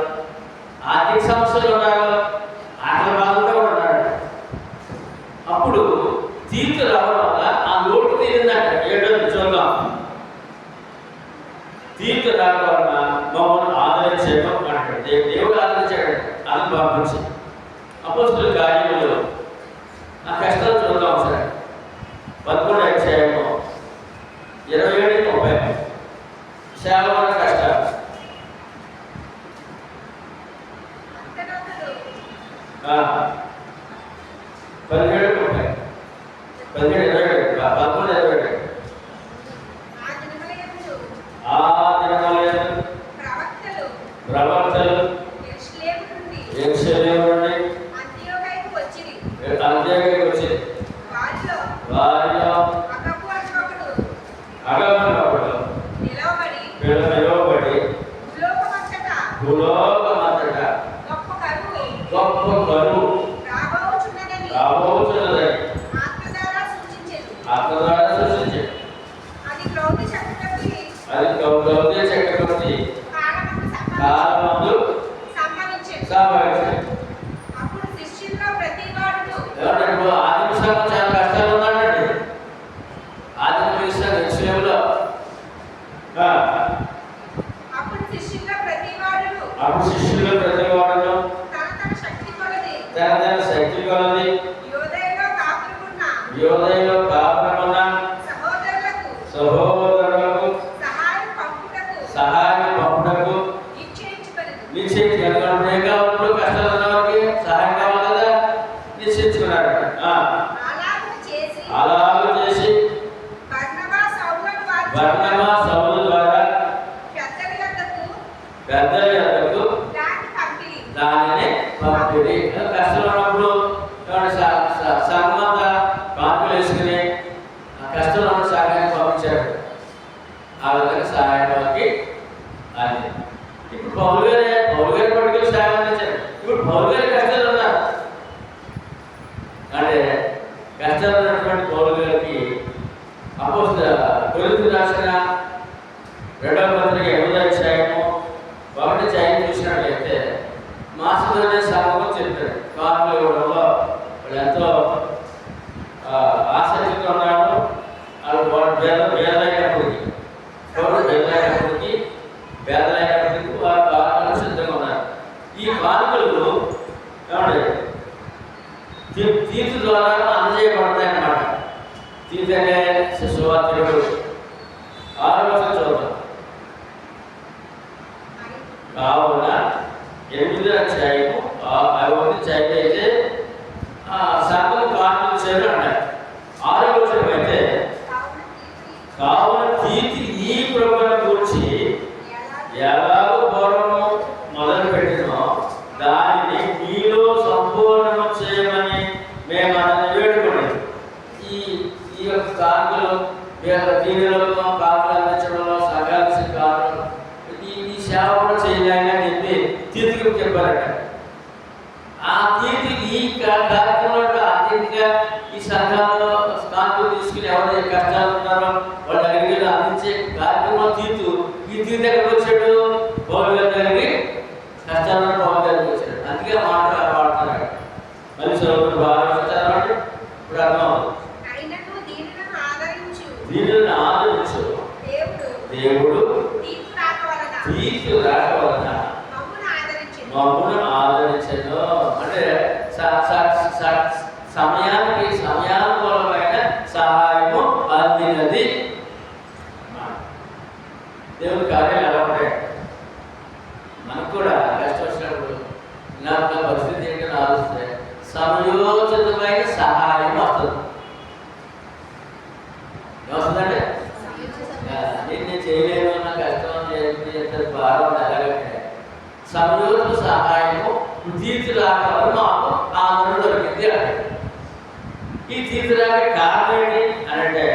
ఆర్థిక సమస్యలు ఉన్నారు, ఆటల బాధలతో ఉన్నాడు. అప్పుడు తీర్పు రావడం వల్ల ఆ లోటు తీరిందంట. 7వ చూద్దాం. తీర్పు రావడం వల్ల మమ్మల్ని ఆదరించడం అంటాడు. దేవుడు ఆదరించాడు అని పంపించి అపోస్తుల కార్యములు ఆ కష్టాలు చూద్దాం సరే. 11వ అధ్యాయము 27-30 సేవల కష్టాలు. ప్రవక్తలు యెరూషలేము నుండి అంతియోకయకు వచ్చి వారిలో అగబు నిలవబడి భూలోకమంతటా గొప్ప కరువు రాబోచున్నదని ఆత్మ ద్వారా సూచించాడు. అది క్లౌదీయ చక్రవర్తి కాలమందు సంభవించాడు. ఆదిమ సంఘం చాలా కష్టాలు ఉన్నాడండి. ఆదిమ క్రీస్తు విషయంలో అప్పుడు శిష్యుల్లో ప్రతి వాడును తన శక్తి కొలది యోదయలో కాపురమున్న సహోదరులకు సహాయం పంపుటకు నిశ్చయించుకున్నాడు. ఏం కావాలి? కష్టాలు ఉన్న వారికి సహాయం కావాలి కదా, నిశ్చయించుకున్నాడు. అలాగ చేసి బర్నబా సౌలు ద్వారా పెద్దల యొద్దకు దానిని పంపిణీ. కష్టాలు ఉన్నప్పుడు సంబంధ కాన్పులు వేసుకుని కష్టంలో ఉన్న సహాయాన్ని పంపించాడు. ఆ విధంగా సహాయం వాళ్ళకి అది. ఇప్పుడు పౌలు గారి పట్టుకుని సహాయం అందించాడు. ఇప్పుడు పౌలు గారి కష్టాలు ఉన్నారు అంటే కష్టాలు ఉన్నటువంటి పౌలు గారికి కొరింథీయులకు రాసిన 2వ పత్రిక 8వ అధ్యాయము 1-5 చూసినట్లయితే మాసిదోనియ సంఘం చెప్తాడు. కానుకలు ఇవ్వడంలో వాళ్ళు ఎంతో ఆసక్తితో ఉన్నాడు. వాళ్ళు బేదలైనప్పటికీ వారు కానుకలు సిద్ధంగా ఉన్నారు. ఈ కానుకలు ఏమండి తీర్పు ద్వారా అందజేయబడతాయి అన్నమాట. తీర్పు అనే సువార్తికుడు 6వ వచనం చూద్దాం. కావున 8వ అధ్యాయము 5వ అధ్యాయం అయితే సంఘం కానుకలు చేయడం అన్నారు. 6వ వచనం అయితే కావున తీర్పు ఈ ప్రభువును గూర్చి ఎలాగో పూర్వము మొదలుపెట్టినో దానిని మీలో సంపూర్ణము చేయమని మేము అతన్ని వేడుకున్నాం. ఈ యొక్క కానుకలు దీనిలో కానుకలు అందించడంలో సగాల్సిన కానుకలు ఈ సేవ కూడా చేయాలని అని చెప్పి తీర్పుకి చెప్పారట. ఆ తీర్పు ఈ కార్యక్రమంలో అత్యంతగా ఈ సంఘంలో కానుకలు తీసుకుని ఎవరైతే కష్టాలు ఉన్నారో వాళ్ళ దగ్గరికి అందించే కార్యక్రమం తీర్పు. ఈ తీర్పు ఎక్కడికి వచ్చాడు? పౌలు గారి దగ్గరికి కష్టాలను పౌలు గారికి వచ్చాడు. అందుకే మాట వాడుతున్నాడు. మళ్ళీ చదువుకుని బాగా వచ్చారంటే ఇప్పుడు అర్థం అవుతుంది. దీనిని ఆదరించు దేవుడు తీర్పు రాక వలన మమ్మల్ని ఆదరించను. అంటే సమయానుకూలమైన సహాయము అందినది. దేవుని కార్యాలు ఎలా ఉంటాయి? మనకు కూడా కష్టం వచ్చినప్పుడు నా పరిస్థితి ఏంటని ఆలోచిస్తే సమయోచితమైన సహాయం వస్తుంది. ఏమొస్తుందంటే నేను చేయలేను, నా కష్టం చేస్తే భారం ఎలాగంటే సమయోచిత సహాయము తీర్చి రావాలి మాకు ఆదరణ దొరికింది అంటే ఈ తీతు రాక కారణం ఏంటి అని అంటే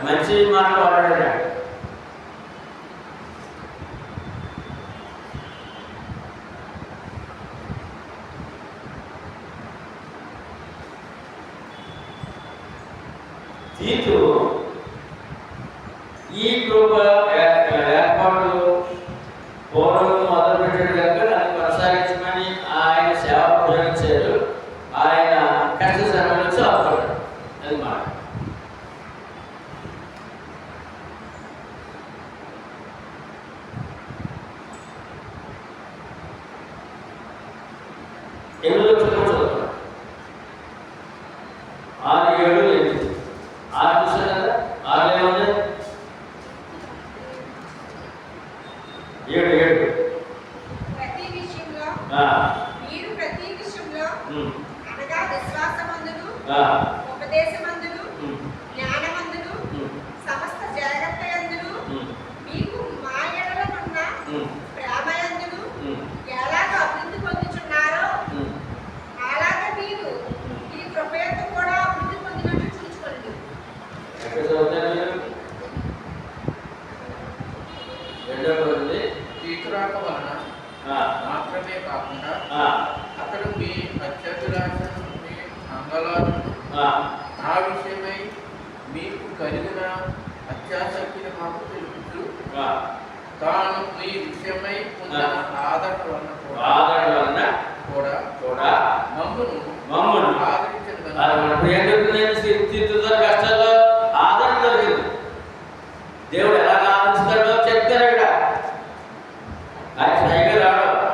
మంచి మాటలు వాడాడు. తీతు ఈ కృప ఏర్పాటు పూర్వం మొదలుపెట్టాడు కనుక దాన్ని కొనసాగించమని ఆయన సేవ ఉపయోగించారు. ఆయన కష్ట శ్రమ నుంచి ఆపుతాడు. అది మాట. ఎనిమిదో చదువుతాడు. 6, 7, 8. 6 చూసారు కదా. 6 ఏముంది? 7. ప్రతి విషయంలో మీరు ప్రతి విషయంలో అనగా విశ్వాసమందును ఉపదేశమందును జ్ఞానమందును సమస్త జాగ్రత్తయందును మీకు మా ఎడలనున్న ప్రేమయందును ఎలాగ అభివృద్ధి పొందుచున్నారో అలాగే మీరు ఈ కృపయందు కూడా అభివృద్ధి పొందినట్టు చూసుకోండి. తీతురాక వలన మాత్రమే కాకుండా అతడు మీ అత్యాభిలాషను మీ అంగళాలను నా విషయమై మీకు కలిగిన అత్యాసక్తిని మాకు తెలుపుతూ తాను మీ విషయమై ఉన్న ఆదరణ వలన కూడా మమ్మల్ని ఆదరించిన కష్టాల్లో ఆదరణ దొరికింది. దేవుడు ఎలా ఆదరిస్తాడో చెప్తారు ఇక్కడ. ఆయన స్వయంగా రావడం,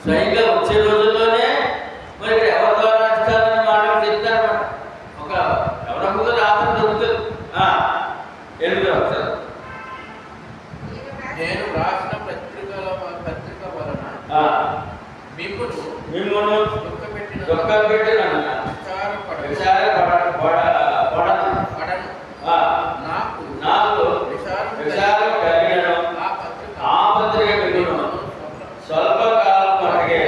స్వయంగా వచ్చే రోజుల్లోనే మరి ఎవరి ద్వారా ఇస్తారనే మాటలు చెప్తారన్నమాట. ఒక ఎవరొకరు ఆదరణ దొరుకుతుంది. సార్ నేను రాసిన పత్రిక వలన మిమ్మల్ని దుఃఖపెట్టిన నాకు విచారం కలిగినను ఆ పత్రిక స్వల్పకాలం మటుకే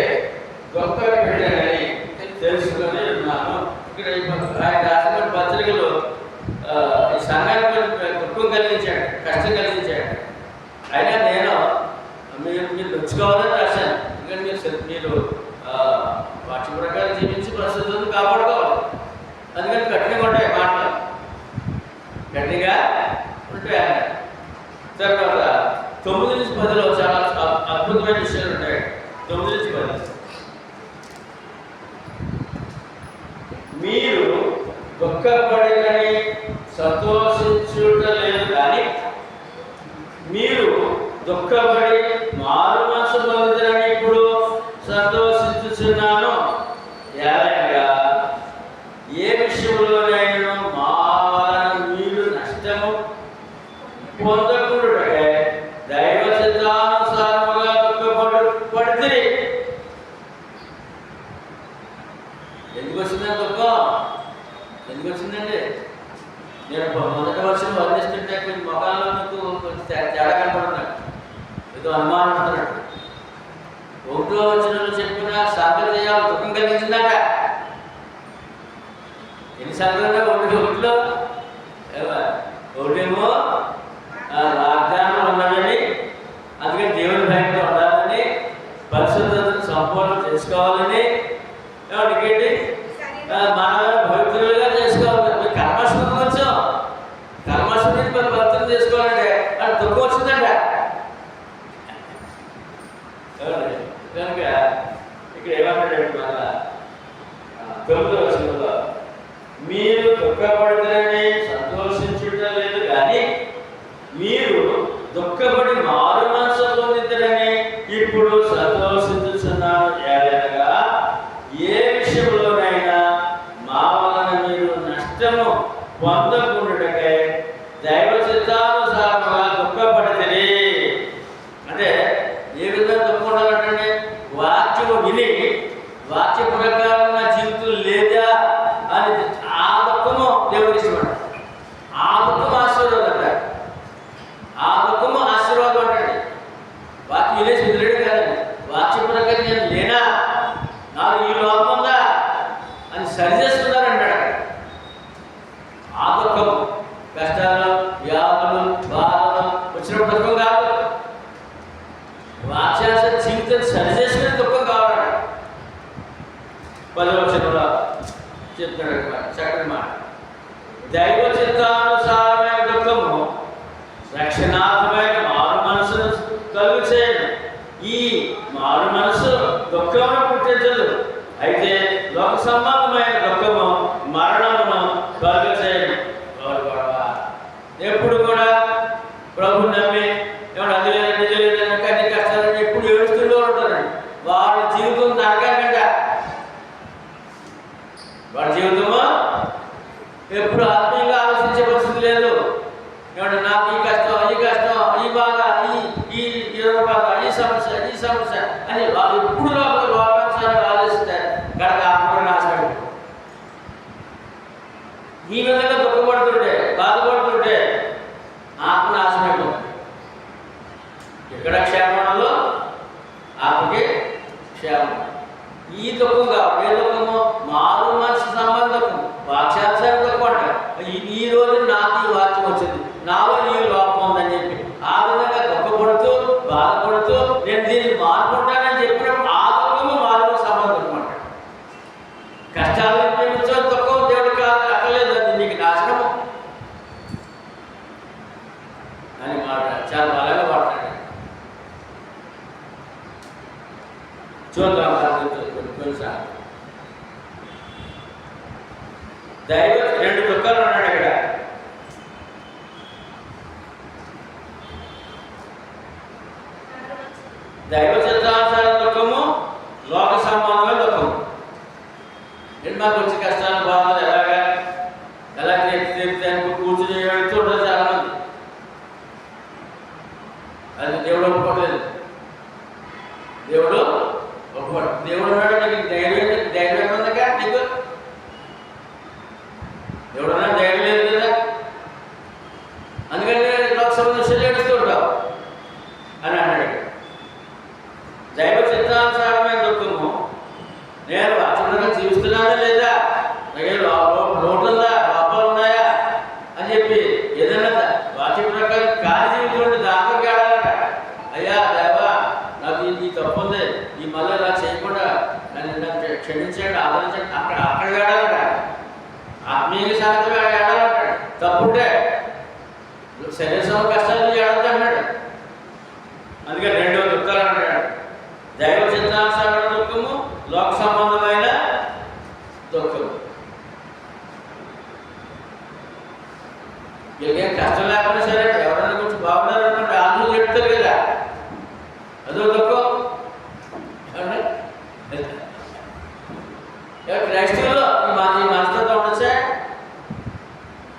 దుఃఖపెట్టానని తెలుసుకొని ఉన్నాను. ఇక్కడ ఆయన రాసిన పత్రికలు ఈ సంఘానికి దుఃఖం కలిగించాడు, కష్టం కలిగించాడు. అయినా నేను మీరు మెచ్చుకోవాలని రాశాను. ఎందుకంటే మీరు వాటి ప్రకారం జీవించి ప్రస్తుతం కాపాడుకోవాలి. అందుకని గట్టిగా ఉంటాయి మాటలు, గట్టిగా ఉంటాయి. తర్వాత 9-10 చాలా అద్భుతమైన విషయాలు ఉంటాయి. 9-10 మీరు దుఃఖపడినని సంతోషించుట లేదు, కానీ మీరు దుఃఖపడి మారు మనసు పొందుతారని ఇప్పుడు సంతోషించుచున్నాను. ఏలైనగా ఏ విషయంలోనైనా మా వలన మీరు నష్టము పొందకూడదే దైవ సిద్ధానుసారముగా దుఃఖపడితే. ఎందుకు వచ్చిందండి దుఃఖం? ఎందుకు వచ్చిందండి? నేను మొదటి వర్షం వర్ణిస్తుంటే కొంచెం మొఖాల్లో మీకు కొంచెం తేడా కనపడుతున్నాడు, ఏదో అనుమానం అంటున్నాడు. 1వ వచనంలో చెప్పిన సంగతి దుఃఖం కలిగించిందట. ఎన్ని సంగతులు? 1లో ఒకటేమో వాగ్దానం ఉన్నదని, అందుకని దేవుని భయంతో ఉండాలని, పరిశుద్ధతను సంపూర్ణం చేసుకోవాలని, ఇంకేంటి మన భక్తులుగా చేసుకోవాలి. కర్మశుద్ధి వచ్చాం, కర్మశుద్ధిని మరి భక్తులు చేసుకోవాలంటే అది దుఃఖం వచ్చిందంట. కనుక ఇక్కడ ఏమంటాడంటే మళ్ళా 9వ వచనంలో మీరు దుఃఖపడితేనే సంతోషించుట లేదు, కానీ మీరు దుఃఖపడి మారు మనసు పొందితేనే ఇప్పుడు సంతోషించుచున్నాను. ఏదైనా ఏ విషయంలోనైనా మా వలన మీరు నష్టము పొందకుండాకే దైవ సిద్ధానుసారముగా దుఃఖపడితే. అంటే ఏ విధంగా దుఃఖం ఉండాలంటే వాక్యము విని వాక్య ప్రకారం నా జీవితం లేదా అని ఆ దుఃఖము దేవుడికి ఇష్టపడ. ఆ దుఃఖం ఆశీర్వాదం అంటారు. ఆ దుఃఖము ఆశీర్వాదం అంటాడు. వాక్యం వినేసి వదిలేడు కాదండి. వాక్య ప్రకారం నేను లేనా, నాకు ఈ లోపం ఉందా అని సరి చేసుకున్నారంటాడు. కష్టాలు, వ్యాధులు, బాధలు వచ్చినప్పుడు దుఃఖం కాదు. వాక్యాస జీవితం సరిచేసిన దుఃఖం కావాలన్నాడు. 10వ వచనంలో చెప్తున్నాడు చక్కని మాట. దైవ చిత్తానుసారమైన దుఃఖము రక్షణార్థమైన మారు మనసును కలుగు చేయను. ఈ మారు మనసు దుఃఖమును పుట్టించదు, అయితే లోక సంబంధమైన దుఃఖము మరణమును కలుగు చేయను. ఎప్పుడు కూడా ప్రభు నమ్మి అది లేదని కానీ కష్టాలని ఎప్పుడు ఏడుస్తూనే ఉంటారండి. వాళ్ళ జీవితం నరకంట. వాళ్ళ జీవితము ఎప్పుడు ఆత్మీయంగా ఆలోచించే పరిస్థితి లేదు. ఏమంటే నాకు ఈ కష్టం, ఈ బాధ, ఈ బాధ, ఈ సమస్య అని వాళ్ళు ఎప్పుడు లోకానుసారంగా ఆలోచిస్తారు. కనుక ఆత్మ నాశనం. ఈ విధంగా దుఃఖపడుతుంటే, బాధపడుతుంటే ఆత్మ నాశనం అయిపోతుంది. ఇక్కడ క్షేమంలో ఆత్మకి క్షేమం. ఈ దుఃఖం కాదు. ఏ దుఃఖము? మారు మనసు సంబంధం, వాక్యానుసారం దుఃఖం అంటారు. ఈ రోజు నాకు ఈ వాక్యం వచ్చింది, నాలో ఈ లోపం ఉందని చెప్పి ఆ విధంగా దుఃఖపడుతూ బాధపడుతూ నేను దీన్ని మారుకుంటానని చెప్పినప్పుడు ఆ దుఃఖము మారు సంబంధం అంటాడు. కష్టాలు ప్రేమించే దుఃఖం దేవుడికి అక్కర్లేదు, అది నీకు నాశనము అని మాట చాలా బలంగా మాట్లాడాడు. చూద్దాం కొన్నిసార్లు దైవ 2 దుఃఖాలు ఉన్నాడు ఇక్కడ. దైవ చిత్తానుసార దుఃఖము, లోక సంబంధమైన దుఃఖము. మాకు వచ్చే కష్టాలు, బాధలు ఎలా తీర్చానికి కూర్చుని వెళ్తుంటారు చాలా మంది. అది దేవుడు ఒప్పుకోలేదు. దేవుడు ఒప్పుకోడు. దేవుడు ఉన్నాడు, నీకు ధైర్యం ఉందగా నీకు. దేవుడు ఉన్నాడు, ధైర్యం లేదు కదా. అందుకని లోక సంబంధం ఏడుస్తూ ఉంటావు అని అన్నాడు. దైవ చిత్తానుసారమైన దుఃఖము, నేను వాక్యంగా జీవిస్తున్నానా లేదా, లోటు ఉందా, లోపాలు ఉన్నాయా అని చెప్పి ఏదైనా వాక్యం ప్రకారం కాని జీవితం ఉంటే దాంట్లోకి ఆడాలట. అయ్యా దేవా, నాకు ఈ తప్పు ఉంది, ఈ మళ్ళీ ఇలా చేయకుండా నన్ను క్షమించండి, ఆదరించండి, అక్కడ ఆడాలట. ఆత్మీయ శాంతం ఆడాలంటాడు. తప్పుంటే శరీర కష్టాలు ఆడద్దు అన్నాడు. అందుకే 2 దుఃఖాలు అంటాడు. దైవ చిత్తానుసారమైన దుఃఖము, లోక సంబంధమైన దుఃఖము. ఏం కష్టం లేకపోయినా సరే ఎవరైనా కొంచెం బాగున్నారు అనుకుంటే ఆందోళన చెప్తారు కదా, అదో దుఃఖం. క్రైస్తవులో ఈ మనస్తత్వం ఉండొచ్చా?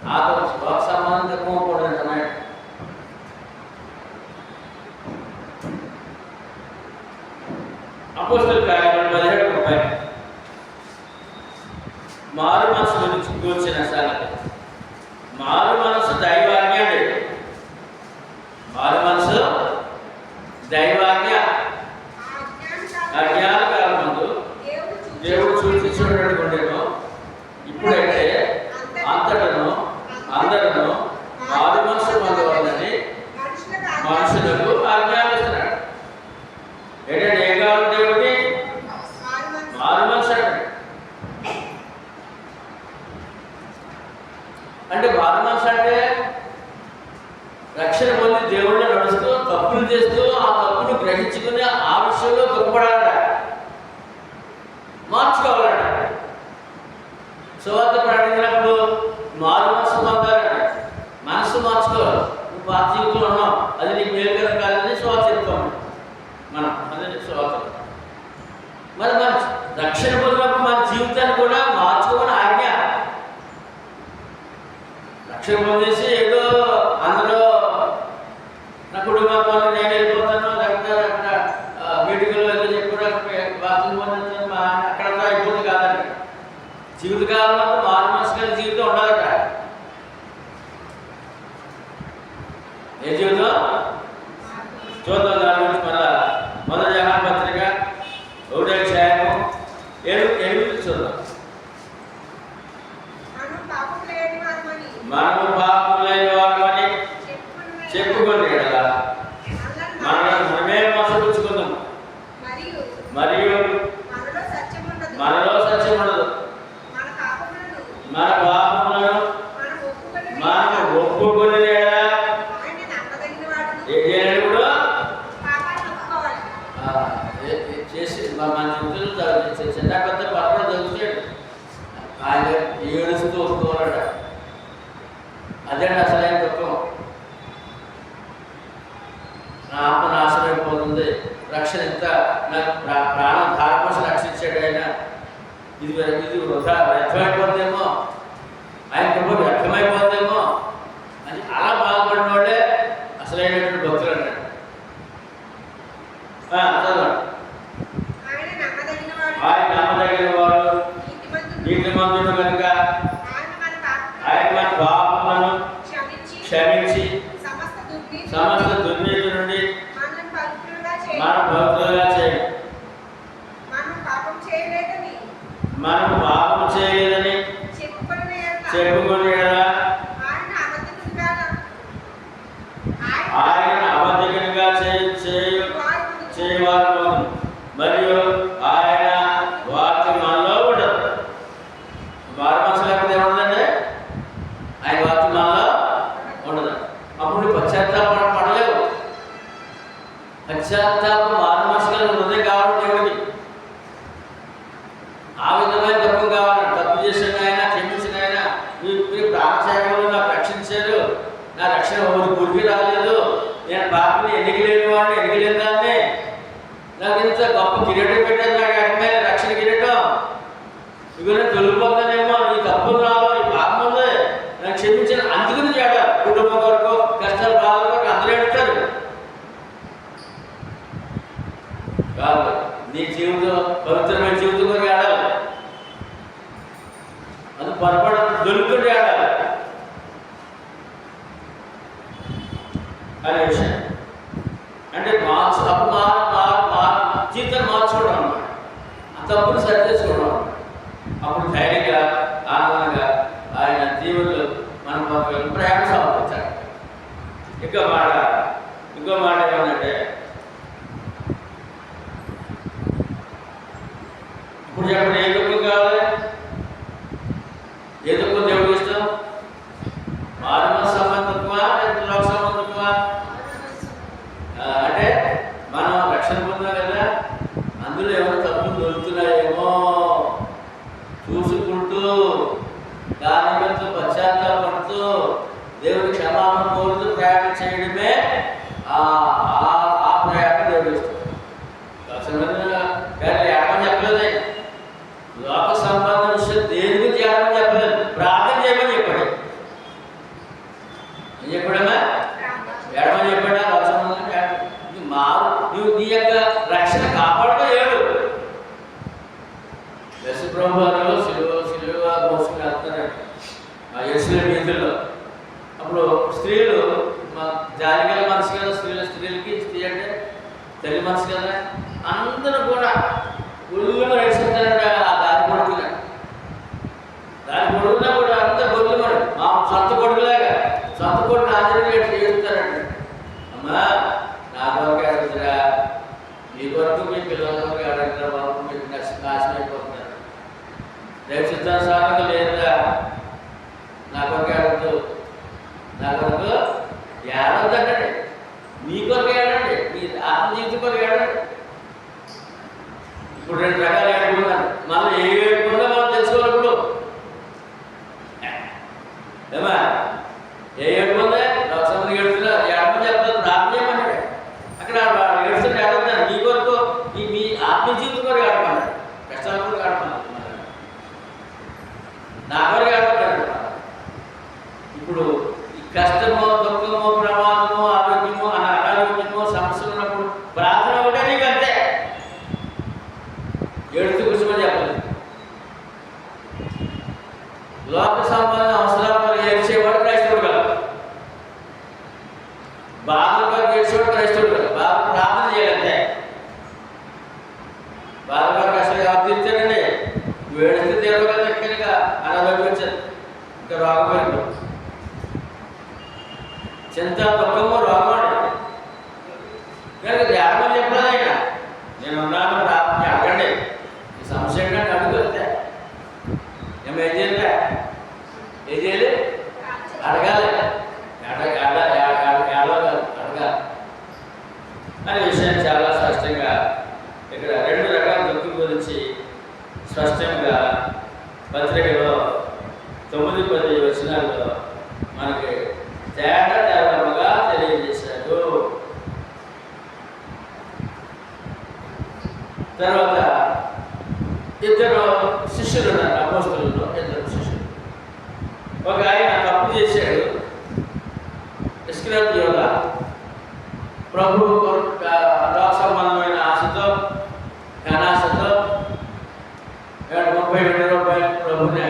ఆ లోక సంబంధం దుఃఖం కూడా అన్నాడు. అపోస్తలుల కార్యములు 17:30 మారు మనసు గురించి కూర్చిన సంగతి. మారు మనసు దైవాజ్ఞ అండి. మారు మనసు దైవాజ్ఞ. అజ్ఞాన కాలం ముందు దేవుడు సూచించినటువంటి ఉండేను. ఇప్పుడైతే అంతటను అందరూ మారు మనసు పొందవాలని మనుషులకు ఆజ్ఞాపిస్తున్నాడు. ఏంటంటే ఏం కావాలి దేవుడికి? మారు మనసు అంటే మారు మనసు అంటే రక్షణ పొంది దేవుడిని నడుస్తూ తప్పులు చేస్తూ ఆ తప్పును గ్రహించుకుని ఆ విషయంలో దుఃఖపడాలట, మార్చుకోవాలట. సువార్త ప్రకటించినప్పుడు మారు మనసు పొందాలట. మనసు మార్చుకోవాలి. నువ్వు పాత జీవితంలో ఉన్నావు, అది నీకు మేలుకరం కాదని సువార్త చెప్తాము మనం. అదే సువార్త. మరి మన రక్షణ పొందినప్పుడు మన జీవితాన్ని కూడా మార్చుకోమని ఆజ్ఞ. రక్షణ పొందేసి ఏదో అందులో నా కుటుంబం పనులు నేను వెళ్ళిపోతాను, లేకపోతే అక్కడ మీటింగ్లో ఏదో చెప్పి బాత్రూమ్ పొందుతాను అక్కడ అయిపోతుంది కాదండి. జీవితకాలంలో మారు మనసు కలిగిన జీవితం ఉండాలట. ఏ జీవితం? చూద్దాం దాని గురించి. మన మొదటి యోహాను పత్రిక 1:7 చూద్దాం. మనము పాపం చెప్పుకొని ఎడల మనమే మోసపుచ్చుకుందాం. మరియు మనలో సత్యం ఉండదు. మన పాపములను మనం ఒప్పుకొని చేసి మన జీవితంలో చిన్న పెద్ద పక్కన చదువుతాడు. ఆయన ఏడుస్తూ ఒప్పుకోవాలట. అదేంటి అసలైన దుఃఖం. నా ఆత్మ నాశనం అయిపోతుంది, రక్షణ ఎంత నాకు ప్రాణం ధారపోసి రక్షించాడు ఆయన, ఇది వృధా వ్యర్థమైపోతుందేమో, ఆయన కృప వ్యర్థమైపోతుందేమో అని అలా బాధపడిన వాళ్ళే అసలైనటువంటి భక్తులు అన్నాడు. ఆయన నమ్మదగిన వాడు, నీతిమంతుడు కనుక ఆయన మన పాపములను క్షమించి సమస్త దుర్నీతి నుండి మనం పవిత్రులుగా చేయండి. మనం పాపం చేయలేదని చెప్పుకొని ఆయన అబద్ధికునిగా చేయవారు మరియు ఆయన వాక్యం మనలో ఉండదు. వారి మనసు లేకపోతే ఏముండదండి, ఆయన వాక్యం మనలో ఉండదు. అప్పుడు పశ్చాత్తాపం పడలేవు. పశ్చాత్తాపం వారి మనసులో హృదయం కావాలి దేవుడికి. ఆ విధమైన దుఃఖం కావాలి. తప్పు చేసిన ఆయన, క్షమించిన ఆయన, మీరు ప్రాణత్యాగంలో నాకు రక్షించారు, నా రక్షణ ఊరికి రాలేదు, నేను పాపని ఎన్నికలేని వాడిని, ఎన్నికలేని దాన్ని, నాకు ఇంత గొప్ప కిరీటం పెట్టారు, నాకు అర్థమైన రక్షణ కిరీటం, ఇవి నేను తొలిపోతానేమో, నీ తప్పులు రావు, నీ పాపం ఉంది, నాకు క్షమించిన అందుకుని చేయాలి. కుటుంబం కొరకు, కష్టాలు బాధల కొరకు అందరూ ఎడతారు కాదు. నీ జీవితం పవిత్రమైన జీవితం కొరకు ఆడాలి. అది పొరపాటు దొరుకుతుంటే ఆడాలి అనే విషయం. అంటే జీవితాన్ని మార్చుకోవడం అన్నమాట. ఆ తప్పును సరి చేసుకోవడం అన్నమాట. అప్పుడు ధైర్యంగా ఆనందంగా ఆయన జీవులు మన ప్రయాణం సమర్పించాలి. ఇంకో మాట ఏమన్నంటే, ఇప్పుడు చెప్పండి, ఏ దుఃఖం కావాలి? ఏ దుఃఖం దేవుడికి ఇష్టం? మానవ సంబంధమా లేదా లోక సంబంధమా? అంటే మనం రక్షణ పొందాం కదా, అందులో ఏమైనా తప్పులు దొరుకుతున్నాయేమో చూసుకుంటూ దాని మీద పశ్చాత్తాపడుతూ దేవుడి క్షమాపణ కోరుతూ ప్రయాణం చేయడమే ఆ ప్రయాణం దేవుడు ఇష్టం. కానీ ఏమని చెప్పలేదు, లోక సంబంధం విషయం దేని గురించి ఏమని చెప్పలేదు, ప్రార్థన చేయమని చెప్పాడు. ఏం చెప్పాడమ్మా? ఏడమని చెప్పాడా? లోక సంబంధం నువ్వు నీ యొక్క రక్షణ కాపాడుతూ ఏడు. యశుప్రభు వారు సిలువ మోసుకుని వెళ్తారండి ఆ యెరూషలేము వీధుల్లో. అప్పుడు స్త్రీలు, జాలిగల మనసు కదా స్త్రీలకి, స్త్రీ అంటే తల్లి మనసు కదా, అందరూ కూడా గుళ్ళు నడిచిపోతారంటే ఆ దారి కొడుకునే. దాని కొడుకున్నా కూడా అంత గొర్రెలు మరి మా సొంత కొడుకులాగా, సొంత కొడుకు ఆంజనేయులు చేస్తారండి. అమ్మా నా కొరకు అడుగుతురా, మీ కొరకు మీ పిల్లల కొరకు అడుగుతురా బాబు, మీకు నాశనం అయిపోతున్నారు. రేపు చిత్తానుసారంగా లేదా నా కొరకు అడుగుతూ, నా కొరకు ఏడవద్దండి, మీ కొరకు ఏడండి, మీ ఆత్మజీవితం కొరకు ఏడండి. ఇప్పుడు రెండు రకాలు ఏడుకున్నాను, మళ్ళీ ఏ ఏడుకుందో మనం తెలుసుకోవాలి. ఇప్పుడు ఏమా ఏ ఏడుకుందే లోకసభకి ఏడుతున్నా ఏడమని చెప్తాను, ప్రార్థన చేయమన్నాడు. అక్కడ ఏడుస్తుంటే ఏడవుతాను, మీ కొరకు మీ ఆత్మజీవితం కొరకు ఏడమన్నాడు, కష్టాల కొరకు ఏడమన్నాడు, నా కొరకు ఏడవుతాడు. ఇప్పుడు ఈ కష్టమో, దుఃఖమో, ప్రమాదమో, ఆరోగ్యమో, అనారోగ్యమో, సమస్యలు ఉన్నప్పుడు ప్రార్థన ఒకటే నీకు అంతే. ఏడుతూ కూర్చోమని చెప్పలేదు. లోక సంబంధ అవసరాలు ఏడ్చేవాడు క్రైస్తవుడు కదా, బాధలు ఏడ్చేవాడు క్రైస్తవుడు కదా. బాధ ప్రార్థన చేయాలంటే బాధగా కష్టాలు ఎవరు తీర్చారండి? నువ్వు ఏడిస్తే తీరవు కదా, ఎక్కడిగా అనారోగ్యం వచ్చారు, ఇంకా రోగం పెరుగుతుంది. చింత దుఃఖము రోగం కనుక ధ్యానం చెప్పలేదు ఆయన. నేను ఉన్నాను ప్రార్థన అడగండి, ఈ సమస్య ఏంటంటే అడుగుతా ఏం చేయాలి, ఏం చేయాలి, అడగాలి, అడగాలి అనే విషయాన్ని చాలా స్పష్టంగా ఇక్కడ 2 రకాల దుఃఖం గురించి స్పష్టంగా పత్రికలో 9-10 వచనాల్లో మనకి తేటగా తెలియజేశాడు. తర్వాత 2 శిష్యులు ఉన్నారు, అపోస్తలుల్లో 2 శిష్యులు. ఒక ఆయన తప్పు చేశాడు, ఇస్కరియోతు యోధా, ప్రభు లోక సంబంధమైన ఆశతో ఘనాశతో 32 రూపాయలు ప్రభునే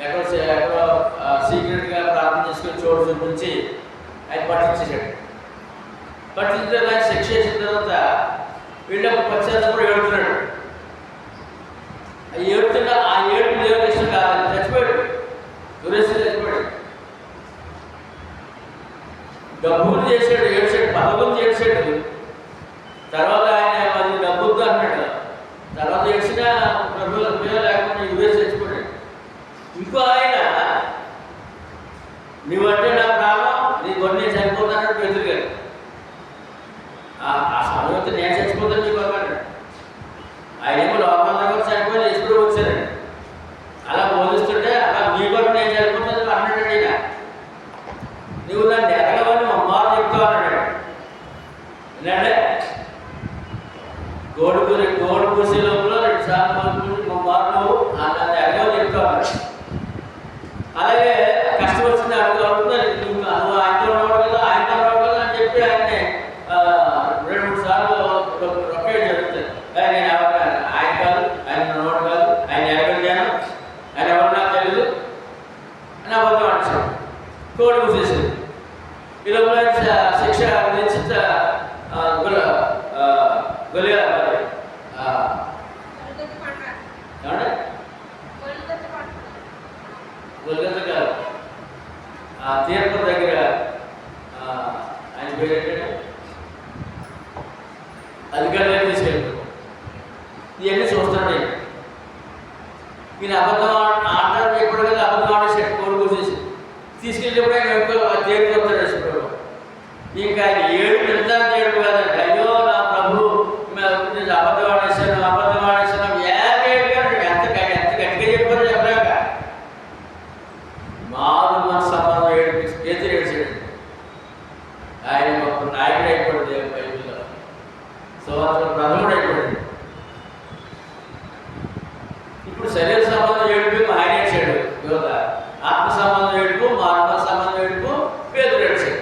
ఎక్కడో సీక్రెట్గా ప్రార్థన చేసుకుని చోటు చూపించి ఆయన పట్టించేశాడు. పట్టించిన దాన్ని శిక్ష చేసిన తర్వాత వీళ్ళకు పశ్చాత్తప్పుడు ఏడుతున్నాడు. ఆ ఏడుపు దేవుని ఇష్టం కాదు, చచ్చిపోయాడు, దురేసి చచ్చిపోయాడు. డబ్బులు చేశాడు, ఏడ్చాడు, పదవులు చేశాడు. తర్వాత ఆయన మరి డబ్బుద్దు అన్నాడు. తర్వాత ఏడ్చిన ప్రభుల లేకుండా యుఎస్ చచ్చిపోయాడు. ఇంకో ఆయన నీవంటే నా ప్రాణం, నీ కొన్ని చనిపోతానని పెద్దగారు. ఆ సమయంతో నేను చచ్చిపోతాను నీకు అన్నాడు. ఆయన ఏమో లోపల చనిపోయి ఎప్పుడు వచ్చారండి. అలా బోధిస్తుంటే అలా నీ కొరకు నేను చనిపోతాను అన్నాడు. ఆయన నువ్వు నన్ను ఎరగవని మా అమ్మ చెప్తావు అన్నాడు. ఏంటంటే గోడు పూసే లోపల 2 సార్లు మా నువ్వు నన్ను ఎరగవని చెప్తావు అన్నాడు. అలాగే కష్టం వచ్చింది అడుగుతున్నాను, నువ్వు ఆయనతో ఉండవు కదా, ఆయనతో ఉండవు కదా అని చెప్పి ఆయన్ని 2-3 సార్లు రొక్కేట్ జరుగుతుంది. నేను ఎవరు, ఆయన కాదు, ఆయన నోడు కాదు, ఆయన ఎరగలిగాను, ఆయన ఎవరు నాకు తెలియదు అని అబద్ధం అంటాడు. కోడి పూసేసింది. ఈ లోపల శిక్ష విధించిన గొలిగత గారు ఆ తీర్పు దగ్గర ఆయన పేరు ఏంటంటే అధికారులు తీసుకెళ్ళి ఇవన్నీ చూస్తాడు. ఈయన అబద్ధం ఆడతాడు చెప్పాడు కదా, అబద్ధం ఆడేసాడు, కోడి పూసేసి తీసుకెళ్ళినప్పుడు ఆయన తీర్పు చెప్తాడు చెప్పాడు. ఇంకా ఆయన ఏడుపు కాదండి, అయ్యో నా ప్రభు అబద్ధం ఆడేశాను, అబద్ధం ఆడేశాను, ఎంత గట్టిగా చెప్పారు చెప్పలేక 4 మంది సంబంధం ఏడ్చాడు. ఆయన ఒక నాయకుడు అయిపోయాడు దేవుని బైబిల్లో, సువార్తలో ప్రథముడు అయిపోయాడు. ఇప్పుడు శరీర సంబంధం ఏడుపు ఆయన ఏడ్చాడు యోధ, ఆత్మ సంబంధం ఏడుపు, ఆత్మ సంబంధం ఏడుపు పేతురు ఏడ్చాడు.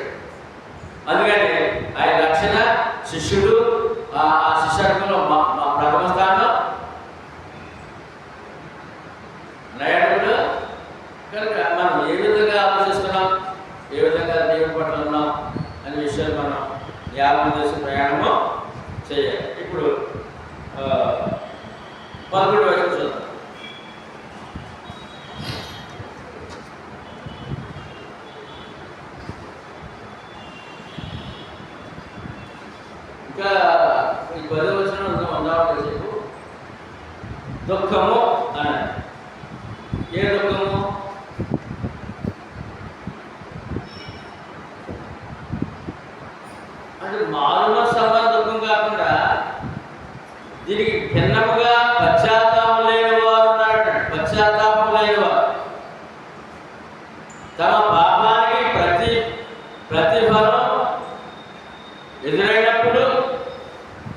అందుకని ఆయన రక్షణ శిష్యుడు, ఆ శిష్యర్గంలో మా ప్రథమ స్థానం నయనుడు. కనుక మనం ఏ విధంగా ఆలోచిస్తున్నాం, ఏ విధంగా దేవుని పట్ల ఉన్నాం అనే విషయాలు మనం జ్ఞాపకం చేసి ప్రయాణము చేయాలి. ఇప్పుడు 11వ వచనం చూద్దాం. ఇంకా ఈ 10వ వచనం ఉందామని చెప్పు. దుఃఖము అన్నాడు. ఏ దుఃఖము? అంటే మానవ సంబంధ దుఃఖం కాకుండా దీనికి భిన్నముగా పశ్చాత్తాపం లేని వారు ఉన్నారట. పశ్చాత్తాపం లేని వారు తమ పాపానికి ప్రతిఫలం ఎదురైనప్పుడు,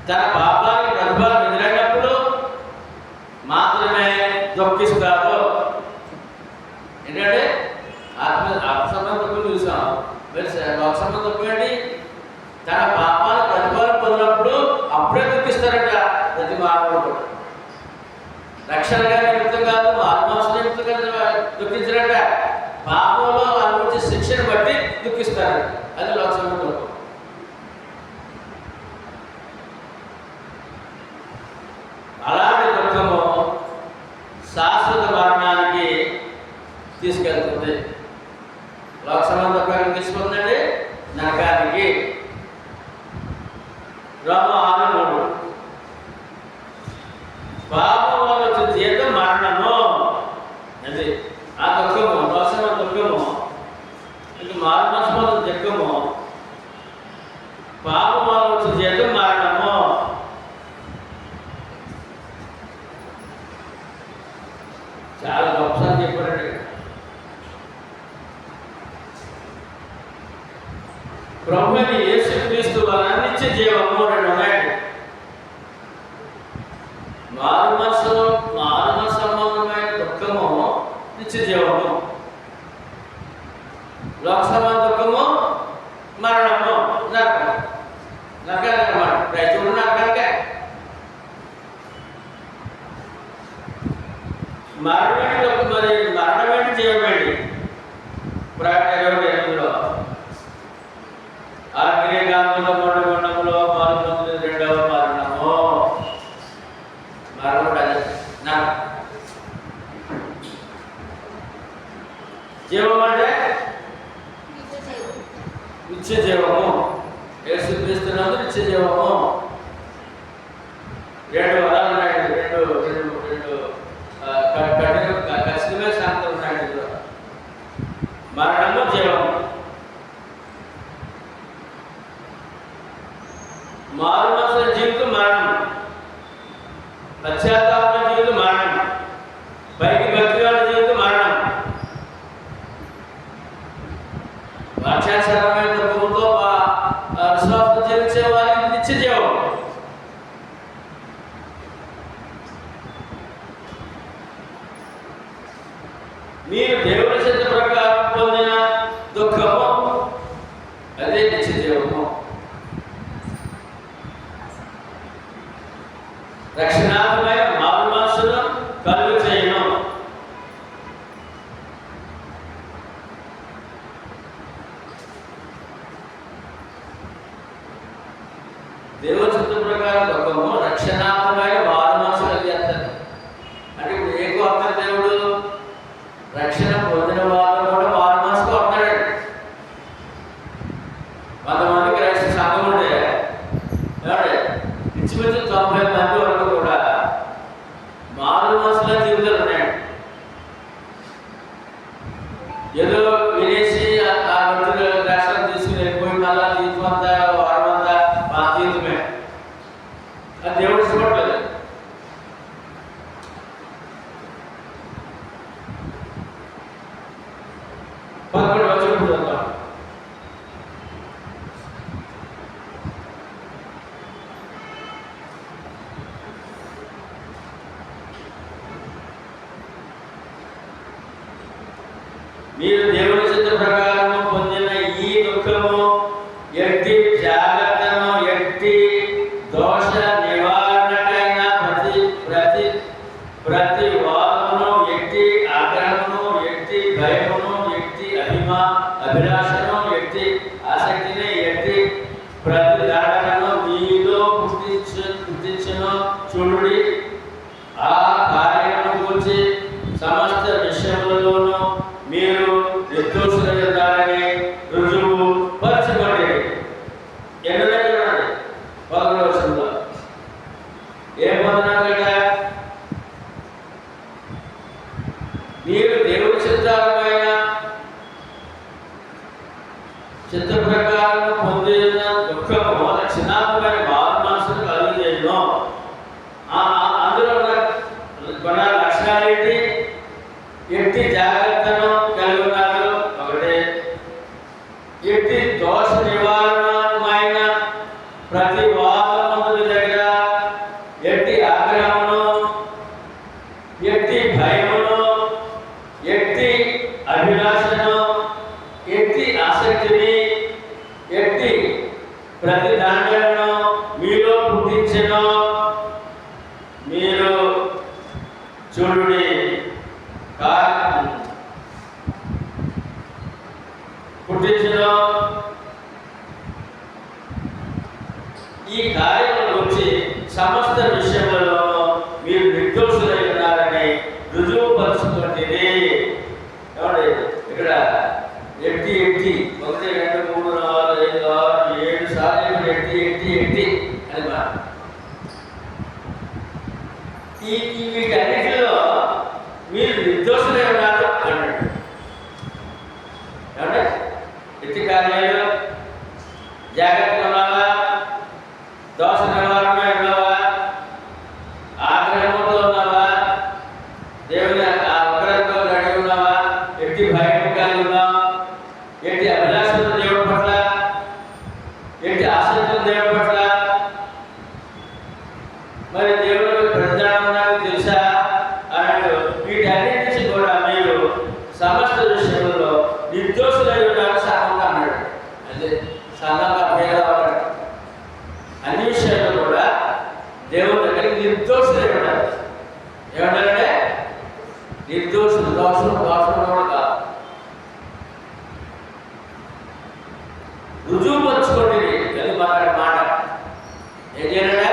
తన పాపానికి ప్రతిఫలం ఎదురైనప్పుడు మాత్రమే దుఃఖిస్తారు. ఏంటంటే ఆత్మ సంబంధ దుఃఖం చూసాం, లోక సంబంధ దుఃఖం ఏంటి? తన పాపాల ప్రతిఫలం పొందినప్పుడు అప్పుడే దుఃఖిస్తారట ప్రతి మానవుడు. రక్షణగా నిమిత్తం కాదు, ఆత్మాంశ నిమిత్తం దుఃఖించారట. పాపంలో అనుభవించే శిక్షను బట్టి దుఃఖిస్తారట. అది లోక సంబంధ దుఃఖం. అలాంటి దుఃఖము శాశ్వత మరణానికి తీసుకెళ్తుంది. లోక సంబంధ దుఃఖానికి తీసుకుందండి, నరక ఇది మారు మనసు జగము, పాపం వల్ల వచ్చే జీతం మరణము. చాలా గొప్పసారి చెప్పారండి. ప్రభుని యేసుక్రీస్తు వలన నిత్య జీవము రెండు ఉన్నాయండి. మారు సంబంధమైన దుఃఖము నిత్య జీవము, లోక సంబంధ దుఃఖము మరణము, నరకం. నరకాలన్నమాట. రైతుడు నరకాలకే. మరణమేంటి మరి మరణమేంటి జీవమేంటి? ప్రకటన 28లో అగ్నిగాముల మండమండములో పాల్గొంది రెండవ మరణము. మరణం అది జీవం అంటే నిత్య జీవము. యేసుక్రీస్తునందు నిత్య జీవము. రెండు వరాలు ఉన్నాయండి. రెండు ఖచ్చితమైన శాంతం ఉన్నాయండి ఇందులో. మరణము, జీవము. మారు మనసు జీవితం మరణం, పశ్చాత్తాప జీవితం మరణం, పైకి భక్తివాళ్ళ జీవితం మరణం, వాక్యానుసారమైన తత్వముతో విశ్వాసం జీవించే వారికి నిత్య జీవం. మీరు దేవుని చిత్త ప్రకారం పొందిన దుఃఖము అదే నిత్య జీవము. రక్షణాత్మకమైన మారు మనసును కలుగు చేయను. దేవుని చిత్త ప్రకారం దుఃఖము రక్షణాత్మకమైన మారు మనసు కలిగేస్తారు. అంటే ఇప్పుడు ఏ కోరుతారు దేవుడు? రక్షణ పొందిన వాళ్ళు కూడా మారు మనసు కోరుతాడు. కొంతమందికి రక్షణ సంఘం ఉంటే ఇంచుమించు 90 మంది వరకు కూడా మారు మనసులో జీవితాలు ఉన్నాయి. ఏదో వినేసి ఆ వ్యక్తులు రాష్ట్రం తీసుకుని వెళ్ళిపోయి మళ్ళా జీవితం అంతా వారం అంతా మా జీవితమే అది దేవుడు ఇష్టపడలేదు. పదకొండు వచ్చినప్పుడు మీరు దేవుని చిత్త ప్రకారము పొందిన ఈ దుఃఖము ఎట్టి జాగ్రత్తను, ఎట్టి దోష నివారణకైన ప్రతి వాదమును, ఎట్టి ఆగ్రహమును, ఎట్టి భయమును, ఎట్టి అభిలాషను, ఎట్టి ఆసక్తిని, ఎట్టి ప్రతి దాడను మీలో పుట్టించును చూడుడి. ఆ కార్యమును గురించి సమస్త విషయములలోనూ మీరు నిర్దోషులైనారని రుజువు పరచబడి. ఎన్నో చూడండి 11వ వచనంలో ఏం పొందినారు కదా? మీరు దేవుడి చిత్త ప్రకారం పొందిన దుఃఖము రక్షణాత్మకమైన మారు మనసును కలుగజేయను. అందులో ఉన్న లక్షణాలు ఏంటి? ఎట్టి జాగ్రత్తను కలిగి ఉన్నారు. ఒకటే, ఎట్టి దోష నివారణమైన ప్రతి వాదముల దగ్గర ఎట్టి ఆగ్రహమును, ఎట్టి భయమును, ఎట్టి అభిలాషను, ఎట్టి ఆసక్తిని, ఎట్టి ప్రతి దాంట్లను మీలో పుట్టించెను. మీరు చూడుడి. పుట్టించిన ఈ కార్యముల గురించి సమస్త విషయంలో మీరు నిర్దోషులై ఉన్నారని రుజువు పరుచుకుంటుంది. ఏమండి ఇక్కడ ఎట్టి 1 2 3 4 5 6 7 సార్లు ఎట్టి అని మాట. ఈ వీటన్నిటిలో మీరు నిర్దోషులై ఉన్నారు అన్నాడు. ఏమంటే ఎట్టి కార్యాలు జాగ్రత్తగా ఉన్నావా? దోష నివారణమే ఉన్నావా? ఆగ్రహంతో ఉన్నావా? దేవుని ఉగ్రతతో నడిగి ఉన్నావా? ఎట్టి భయం కలిగి ఉన్నావా? ఎట్టి అభిలాషతో దేవుడి పట్ల, ఎట్టి ఆసక్తులు దేవుడి పట్ల? మరి దేవుడు ప్రతిదానం తెలుసా అన్నట్టు వీటన్నిటి నుంచి కూడా మీరు సమస్త విషయంలో నిర్దోషులై ఉండాలి సంఘంగా అన్నాడు. అదే సంఘంగా పేదవాడు అన్ని విషయాల్లో కూడా దేవుడి దగ్గరికి నిర్దోషులై ఉండాలి. ఏమంటారంటే నిర్దోషులు, దోషులు కూడా కాదు. రుజువు పరుచుకోండి. అది మాట ఏం చేయాలంటే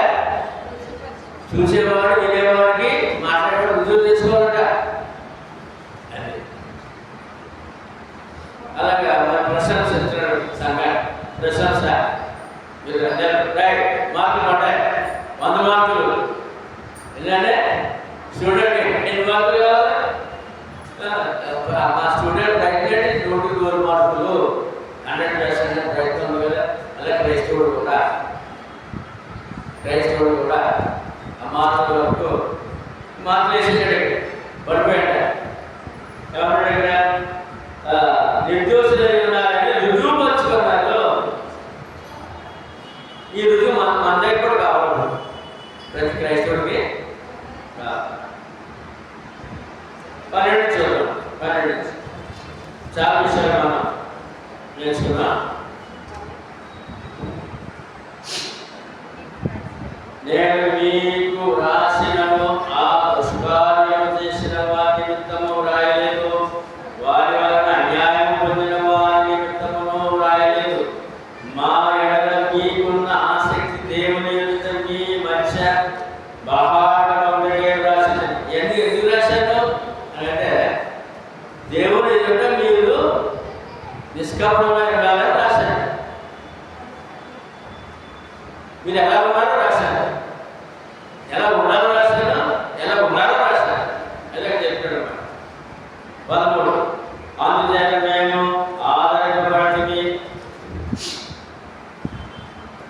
చూసేవాడు వినేవాడికి మాట్లాడేవాడు రుజువు చేసుకోవాలట. అది అలాగా మన ప్రశంస సంఘాన్ని ప్రశంస మీరు మార్కులు పడ్డాయి 100 మార్కులు. ఎందుకంటే స్టూడెంట్ ఎన్ని మార్కులు కావాలి? మా స్టూడెంట్ అయితే 100 మార్కులు 100% ప్రయత్నం కదా. అలాగే క్రైస్తవుడు కూడా ఆ మార్కుల వరకు మార్కులు వేసేసాడు, పడిపోయాడు. ఏమన్నాడు ఇక్కడ? నిర్దోషులై ఉన్నారని రుజువు పరుచుకున్నారు. ఈ రుజువు మన దగ్గర కూడా కావాలి, ప్రతి క్రైస్తవుడికి. 12 చూద్దాం. 12 చాలా విషయాలు మనం నేర్చుకున్నాం. నేను మీకు రాసినను ఆ దుష్కార్యం చేసిన వారి నిమిత్తము రాయలేదు, వారి వలన అన్యాయం పొందిన వారి నిమిత్తమును రాయలేదు. మా ఎడల మీకున్న ఆసక్తి దేవుని యొక్క మీ మధ్య బాహాటంగా రాసింది. ఎందుకు రాశాను అంటే దేవుని యొక్క మీరు నిష్కపటంగా ఉండాలని రాశాను. మీరు ఎలా ఉన్నారో రాశాను, ఎలా ఉన్నారో రాశాను, ఎలా ఉన్నారో రాశాను. ఎలా చెప్పాడు 13. అందుచేత మేము ఆదరింపబడి,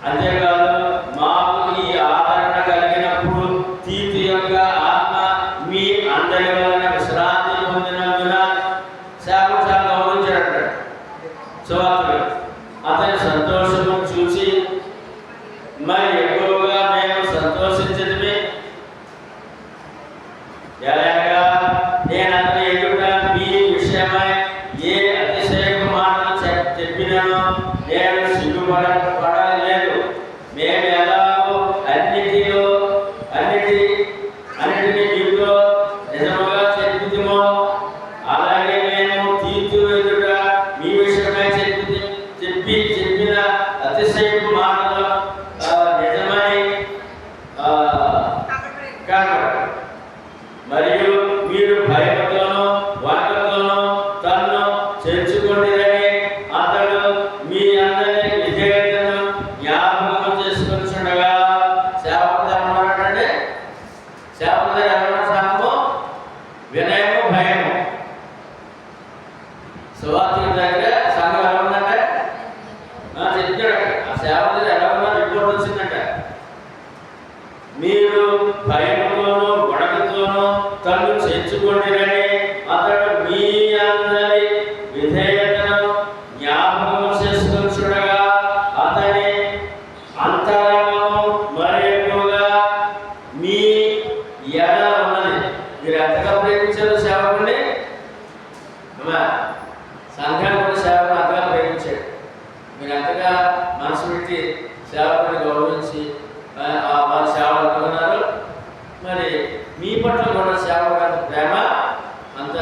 అంతేకాదు మాకు ఈ ఆదరణ కలిగినప్పుడు తీతు యొక్క ఆత్మ మీ అందరి వలన విశ్రాంతి పొందినందున సేవకు చాలా గౌరవించాడు. సువార్తలు అతని సంతోషము చూసి మరి ఎక్కువగా మేము సంతోషించడమే. ఎలాగా నేను అతని ఎదుట మీ విషయమై ఏ అతిశయపు మాటలు చెప్పినానో నేను సిగ్గుపడలేదు. మేము ఎలాగో అన్నిటినీ మీతో నిజముగా చెప్పుతామో అలాగే మేము తీతు ఎదుట మీ విషయమై చెప్పిన అతిశయపు మాటలు నిజమని కనబడు. మరియు మీరు భయముతోనూ వణకతోనూ తన్ను చేర్చుకుంటారని అతడు మీ అందరి విధేయతను జ్ఞాపకం చేసుకుంటుండగా సేవకుడు ఏమన్నాడంటే, సేవకుడు ఎవరన్నా సంఘము వినయము భయము. సువార్తల దగ్గర సంఘం ఎలా ఉందంటే చెప్తాడు. ఆ సేవకుడు ఎలా ఉన్నా రిపోర్ట్ వచ్చిందంట. మీరు భయముతోనూ వణకతోనూ తను చేర్చుకుంటారని అతడు మీ అందరి విధేయతను జ్ఞాపకం చేసుకుంటుండగా అతని అంతరంగము మరి ఎక్కువగా మీ ఎడ ఉన్నది. మీరు ఎంతగా ప్రేమించారు సేవకుడిని? సంఘాన్ని కూడా సేవకుని అంతగా ప్రేమించాడు. మీరు ఎంతగా మనసు పెట్టి సేవకుని గౌరవించి వారి సేవలు అందుకున్నారు. మరి మీ పట్ల కూడా సేవకు అంత ప్రేమ, అంత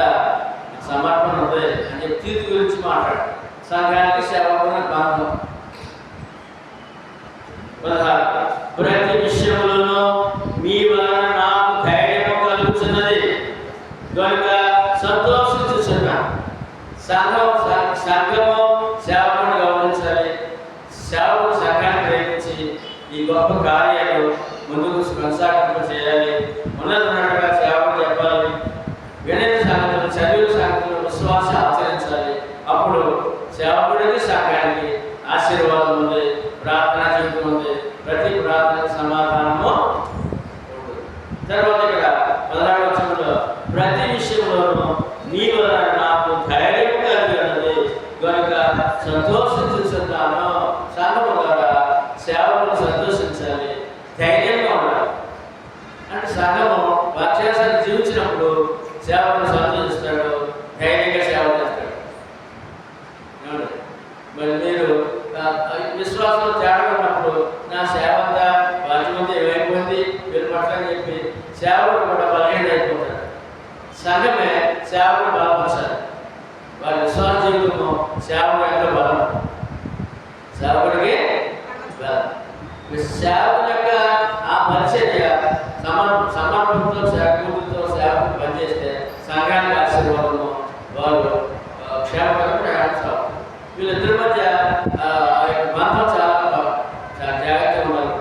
సమర్పణ ఉంది అని చెప్పి తీర్పు గురించి మాట్లాడు. సంఘానికి సేవకుని బంధం. 16 ప్రతి విషయంలోనూ మీ వలన నాకు ధైర్యం కలుగుతున్నది కనుక సంతోషించుచున్నాను. సంఘము సేవకుని గౌరవించాలి. సేవకుడు సంఘాన్ని ప్రేమించి ఈ గొప్ప కార్యాలు ముందుకు కొనసాగింపు చేయాలి. ఉన్నతున్నట్టుగా సేవకుడు చెప్పాలి. వినయ సంగతులు, చదివిన సంగతులు, విశ్వాసం ఆచరించాలి. అప్పుడు సేవకుడికి ప్రతి సంఘానికి ఆశీర్వాదం ఉంది, ప్రార్థన జీవితం ఉంది, ప్రతి ప్రార్థనకు సమాధానము ఉంటుంది. తర్వాత ఇక్కడ 16వ వచనంలో ప్రతి విషయంలోనూ నీ వలన నాకు ధైర్యం కలిగినది కనుక సంతోషించుతున్నాను. సంఘము ద్వారా సేవకులు సంతోషించాలి, ధైర్యంగా ఉండాలి. అంటే సంఘము వాక్యాసాన్ని జీవించినప్పుడు సేవకులు సంతోషిస్తాడు, ధైర్యంగా సేవ చేస్తాడు. మరి మీరు విశ్వాసంలో తేడా ఉన్నప్పుడు నా సేవ అంతా వాక్యమంతా ఏమైపోయింది వీళ్ళ పట్ల అని చెప్పి సేవకుడు కూడా బలహీన అయిపోతాడు. సంఘమే సేవకుడు బలపరచాలి. వారి విశ్వాస జీవితము సేవకు ఎంతో బలం. సేవకుడికి సేవకుని యొక్క ఆ పరిచర్య సమర్పణతో సేవకుడితో సేవకు పనిచేస్తే సంఘానికి ఆశీర్వాదము, వారు క్షేమకరం ప్రయాణిస్తారు. వీళ్ళిద్దరి మధ్య బంధం చాలా జాగ్రత్తగా ఉండాలి.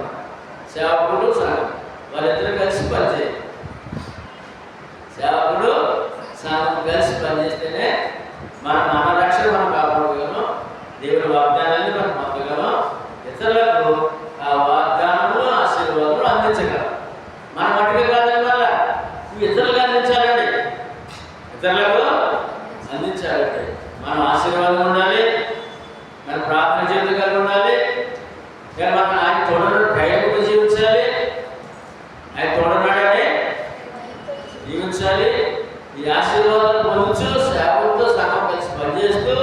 సేవకుడు సంఘం వాళ్ళిద్దరు కలిసి పనిచేయాలి. సేవకుడు సంఘం కలిసి పనిచేస్తేనే మన రక్షణ మనం కాపాడగలం, దేవుని వాగ్దానాన్ని మనం పొందగలం, ఇతరులకు ఆ వాగ్దానము ఆశీర్వాదములు అందించగలం. మన మట్టుగా కాదని వల్ల ఇతరులకు అందించాలండి. ఇతరులకు అందించాలంటే మనం ఆశీర్వాదం ఉండాలి, మన ప్రార్థన జీవితం కలిగి ఉండాలి, మనం ఆయన తోడను ధైర్యంగా జీవించాలి, ఆయన తోడనాడని జీవించాలి. ఈ ఆశీర్వాదాలు పొందుతూ సేవకులతో సంఘం కలిసి పనిచేస్తూ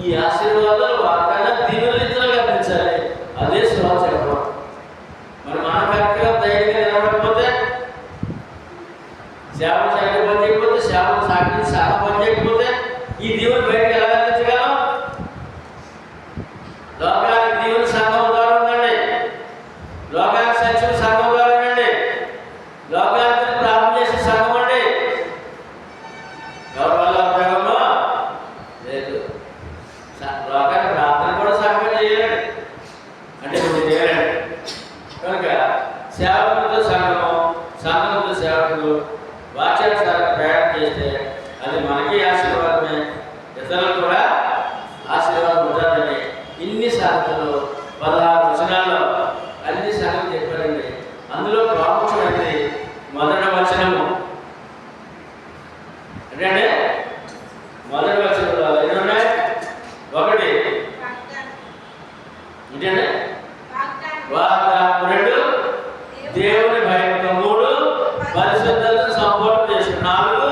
ఈ ఆశీర్వాదాలు వాగ్దానాలు దీవెనలు ఇతరులకు అందించాలి. అదే సేవ చెప్పడం. మరి మన కరెక్ట్గా ధైర్యంగా నిలబడకపోతే, సేవ పని చేయకపోతే, సేవకు సాగించి సంఘం పని చేయకపోతే ఈ దీవులు బయటకు ఎలా అందించగలం? లోకానికి దీవులు సంఘం ద్వారా ఉండండి, లోకానికి సత్యం సంఘం ద్వారా ఉండండి, లోకానికి ప్రార్థన చేసే సంఘం అండి. ఎవరి వల్ల ఉపయోగమో లేదు. లోకానికి ప్రార్థన కూడా సంఘం చేయాలండి, అంటే కొన్ని చేయాలండి. కనుక సేవకులతో సంఘము, సంఘంతో సేవకులు వాక్యానుసారంగా ప్రయాణం చేస్తే అది మనకి ఆశీర్వాదమే, ఇతరులకు కూడా ఆశీర్వాదం ఉంటుందని ఇన్ని సాధనలు 16 వచనాల్లో అన్ని సంగతులు చెప్పారండి. అందులో ప్రాముఖ్యమైనది మొదటి వచనము. అంటే మొదటి వచనంలో ఎన్ని ఉన్నాయి? 1 ఏంటంటే వాగ్దానం, 2 దేవుని భయంతో, 3 పరిశుద్ధతను సంపూర్ణ చేసి, 4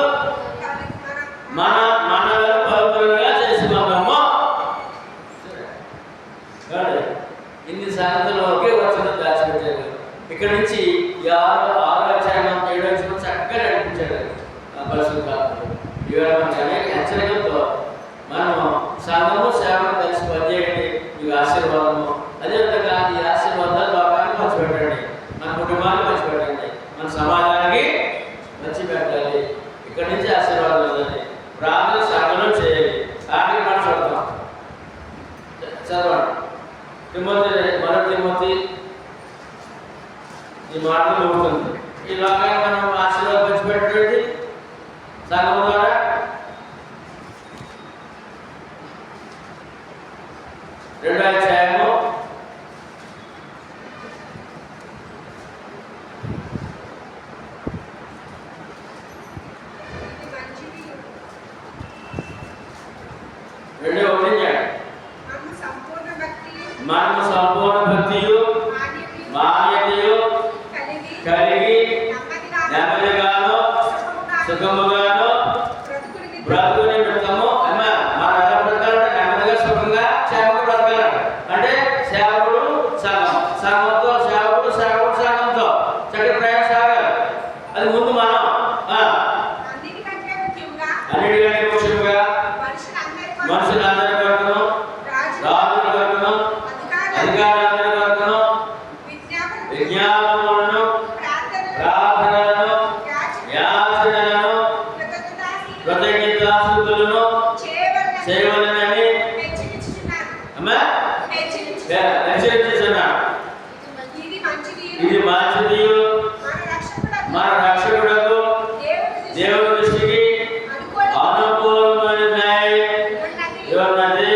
మనలను పవిత్రంగా చేసుకున్నాము. ఇన్ని సంగతులు ఒకే వచనం దాచిపెట్టారు. ఇక్కడ నుంచి 6వ అధ్యాయం 7వ వచనం చక్కగా నడిపించాడు పరిశుద్ధాత్ముడు. ఇవాళ మనకి అనేక హెచ్చరికలతో మనము సంఘము సేవను కలిసి పనిచేయండి, మీకు ఆశీర్వాదము. అదేవిధంగా ఈ ఆశీర్వాదాలు లోకానికి పంచిపెట్టండి, మన కుటుంబానికి పంచిపెట్టండి, మన సమాజానికి పంచిపెట్టాలి. ఇక్కడి నుంచి ఆశీర్వాదం ఉందండి. ప్రార్థన సాధన చేయాలి. ఆఖరి మాట చదువుతాం, చదవండి. మొదటి తిమోతి ఈ మాటలు ఉంటుంది. ఈ లోకాన్ని మనం ఆశీర్వాదం పంచిపెట్టండి సంఘం ద్వారా. రెండో అధ్యాయము 2:1 మనము సంపూర్ణ భక్తియు మాన్యతయు కలిగి నెమ్మదిగాను సుఖముగాను బ్రతుకుని బ్రతకము. అమ్మా మనం ఎలా బ్రతకాలంటే నెమ్మదిగా సుఖంగా క్షేమంగా బ్రతకాలంట. అంటే సేవకుడు సంఘం, సంఘంతో సేవకుడు, సేవకుడు సంఘంతో చక్కటి ప్రయాణం సాగాలి. అది ముందు మనం అన్నిటికంటే ముఖ్యంగా మనుషులందరి కొరకును, రాజుల కొరకును, అధికారులందరి కొరకును విజ్ఞాపనలను, ప్రార్థనలను, యాచనలను, కృతజ్ఞతాస్తుతులను చేయవలెనని హెచ్చరించుచున్నాను. ఇది మంచిది, మన రక్షకుడకు దేవుని దృష్టికి అనుకూలమైనది ఉన్నది.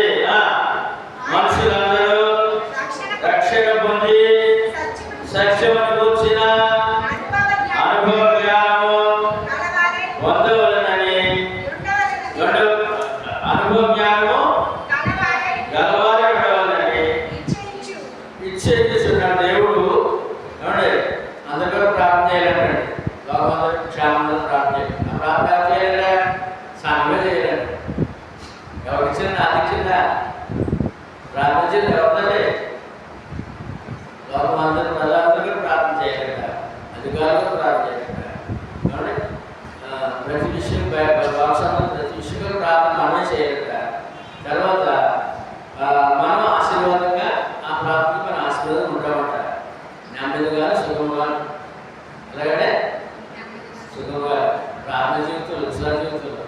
ఏం చేస్తున్నాడు దేవుడు? ఏమండి అందరికీ ప్రార్థన చేయాలండి, లోకమందరికి క్షేమంగా ప్రార్థన చేయాలి. ఆ ప్రార్థన చేయాలంటే సాంగమే చేయాలండి. ఎవరిచ్చింది? నాకు ఇచ్చిందా? ప్రార్థించింది ఎవరిదండి? లోకమందరి ప్రజలందరికీ ప్రార్థన చేయాలంట, అధికారులకు ప్రార్థన చేయాలంట. ఏమండి ప్రతి విషయం వారసత్వం ప్రతి విషయంలో ప్రార్థన మనమే చేయాలంట. తర్వాత మనం ఆశీర్వాదంగా ఆ ప్రార్థనకి మన ఆశీర్వాదం ఉంటామంట. నెమ్మదిగా సుఖంగా, అలాగే సుఖంగా ప్రార్థన జీవితంలో విశ్వాస జీవితంలో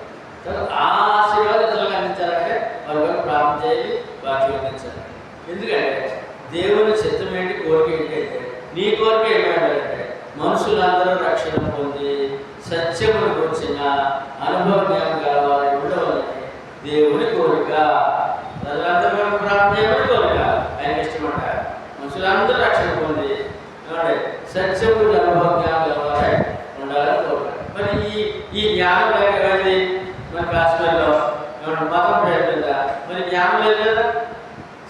ఆ ఆశీర్వాదం ఇతరులకు అందించాలంటే వారు ప్రార్థన చేయాలి, వాక్యం అందించాలి. ఎందుకంటే దేవుని చిత్తం ఏంటి, కోరిక ఏంటి అంటే నీ కోరిక ఏమంటారంటే మనుషులందరూ రక్షణ పొంది సత్యమును గురించిన అనుభవ జ్ఞానం కలవాలని ఉండవాలని దేవుని కోరిక. ప్రజలందరూ ప్రార్థన చేయమని కోరిక, ఆయన ఇష్టమంట. మనుషులందరూ రక్షణ పొంది సత్యము అనుభవ జ్ఞానం కలవాలని ఉండాలని కోరిక. మరి ఈ జ్ఞానం లేకపోయింది మన కాశ్మీర్లో మతం ప్రయత్నిందా? మరి జ్ఞానం లేదు కదా,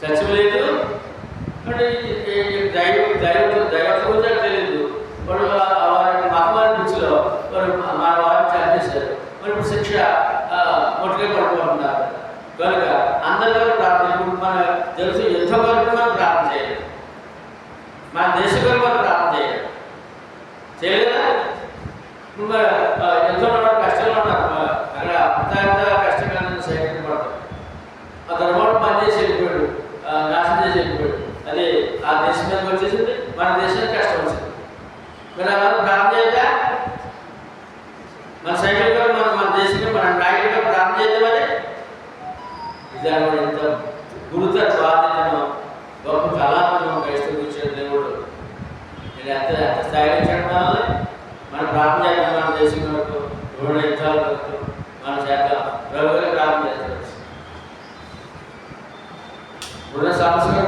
సత్యం లేదు. అంటే దైవత్వం గురించి తెలియదు. వాడు వారి మతవారి పిచ్చిలో వారు మన వారిని చంపేశారు. మరి ఇప్పుడు శిక్ష మొట్టగా పడిపోతున్నారు. కనుక అందరిలో ప్రార్థన. ఇప్పుడు మన తెలుసు యుద్ధ వరకు మనం ప్రార్థన చేయాలి, మన దేశం వరకు మనం ప్రార్థన చేయాలి. చేయలేదా? ఎంతో కష్టంలో ఉన్నారు. అక్కడ అంత కష్టంగా సైకిల్ పడతారు. ఆ తర్వాత పనిచేసి వెళ్ళిపోయాడు, నాశనం చేసి వెళ్ళిపోయాడు. అది ఆ దేశం మీదకి వచ్చేసింది, మన దేశానికి కష్టం వచ్చింది. మరి అలా ప్రార్థన చేయగా మన సైకిల్ గారు మన దేశంలో మన నాయకుడిగా ప్రార్థన చేయడం అని నిజంగా ఎంత గురుతర బాధ్యతను గొప్ప కళాత్మకం క్రైస్తవులు ఇచ్చాడు దేవుడు. నేను ఎంత స్థాయిలో ఇచ్చాడు మనల్ని. మన ప్రార్థన చేద్దాం, మన దేశం వరకు ఎవరు యుద్ధాల వరకు మన చేద్దాం, ఎవరు ప్రార్థన చేస్తారు. ఉన్న సంవత్సరం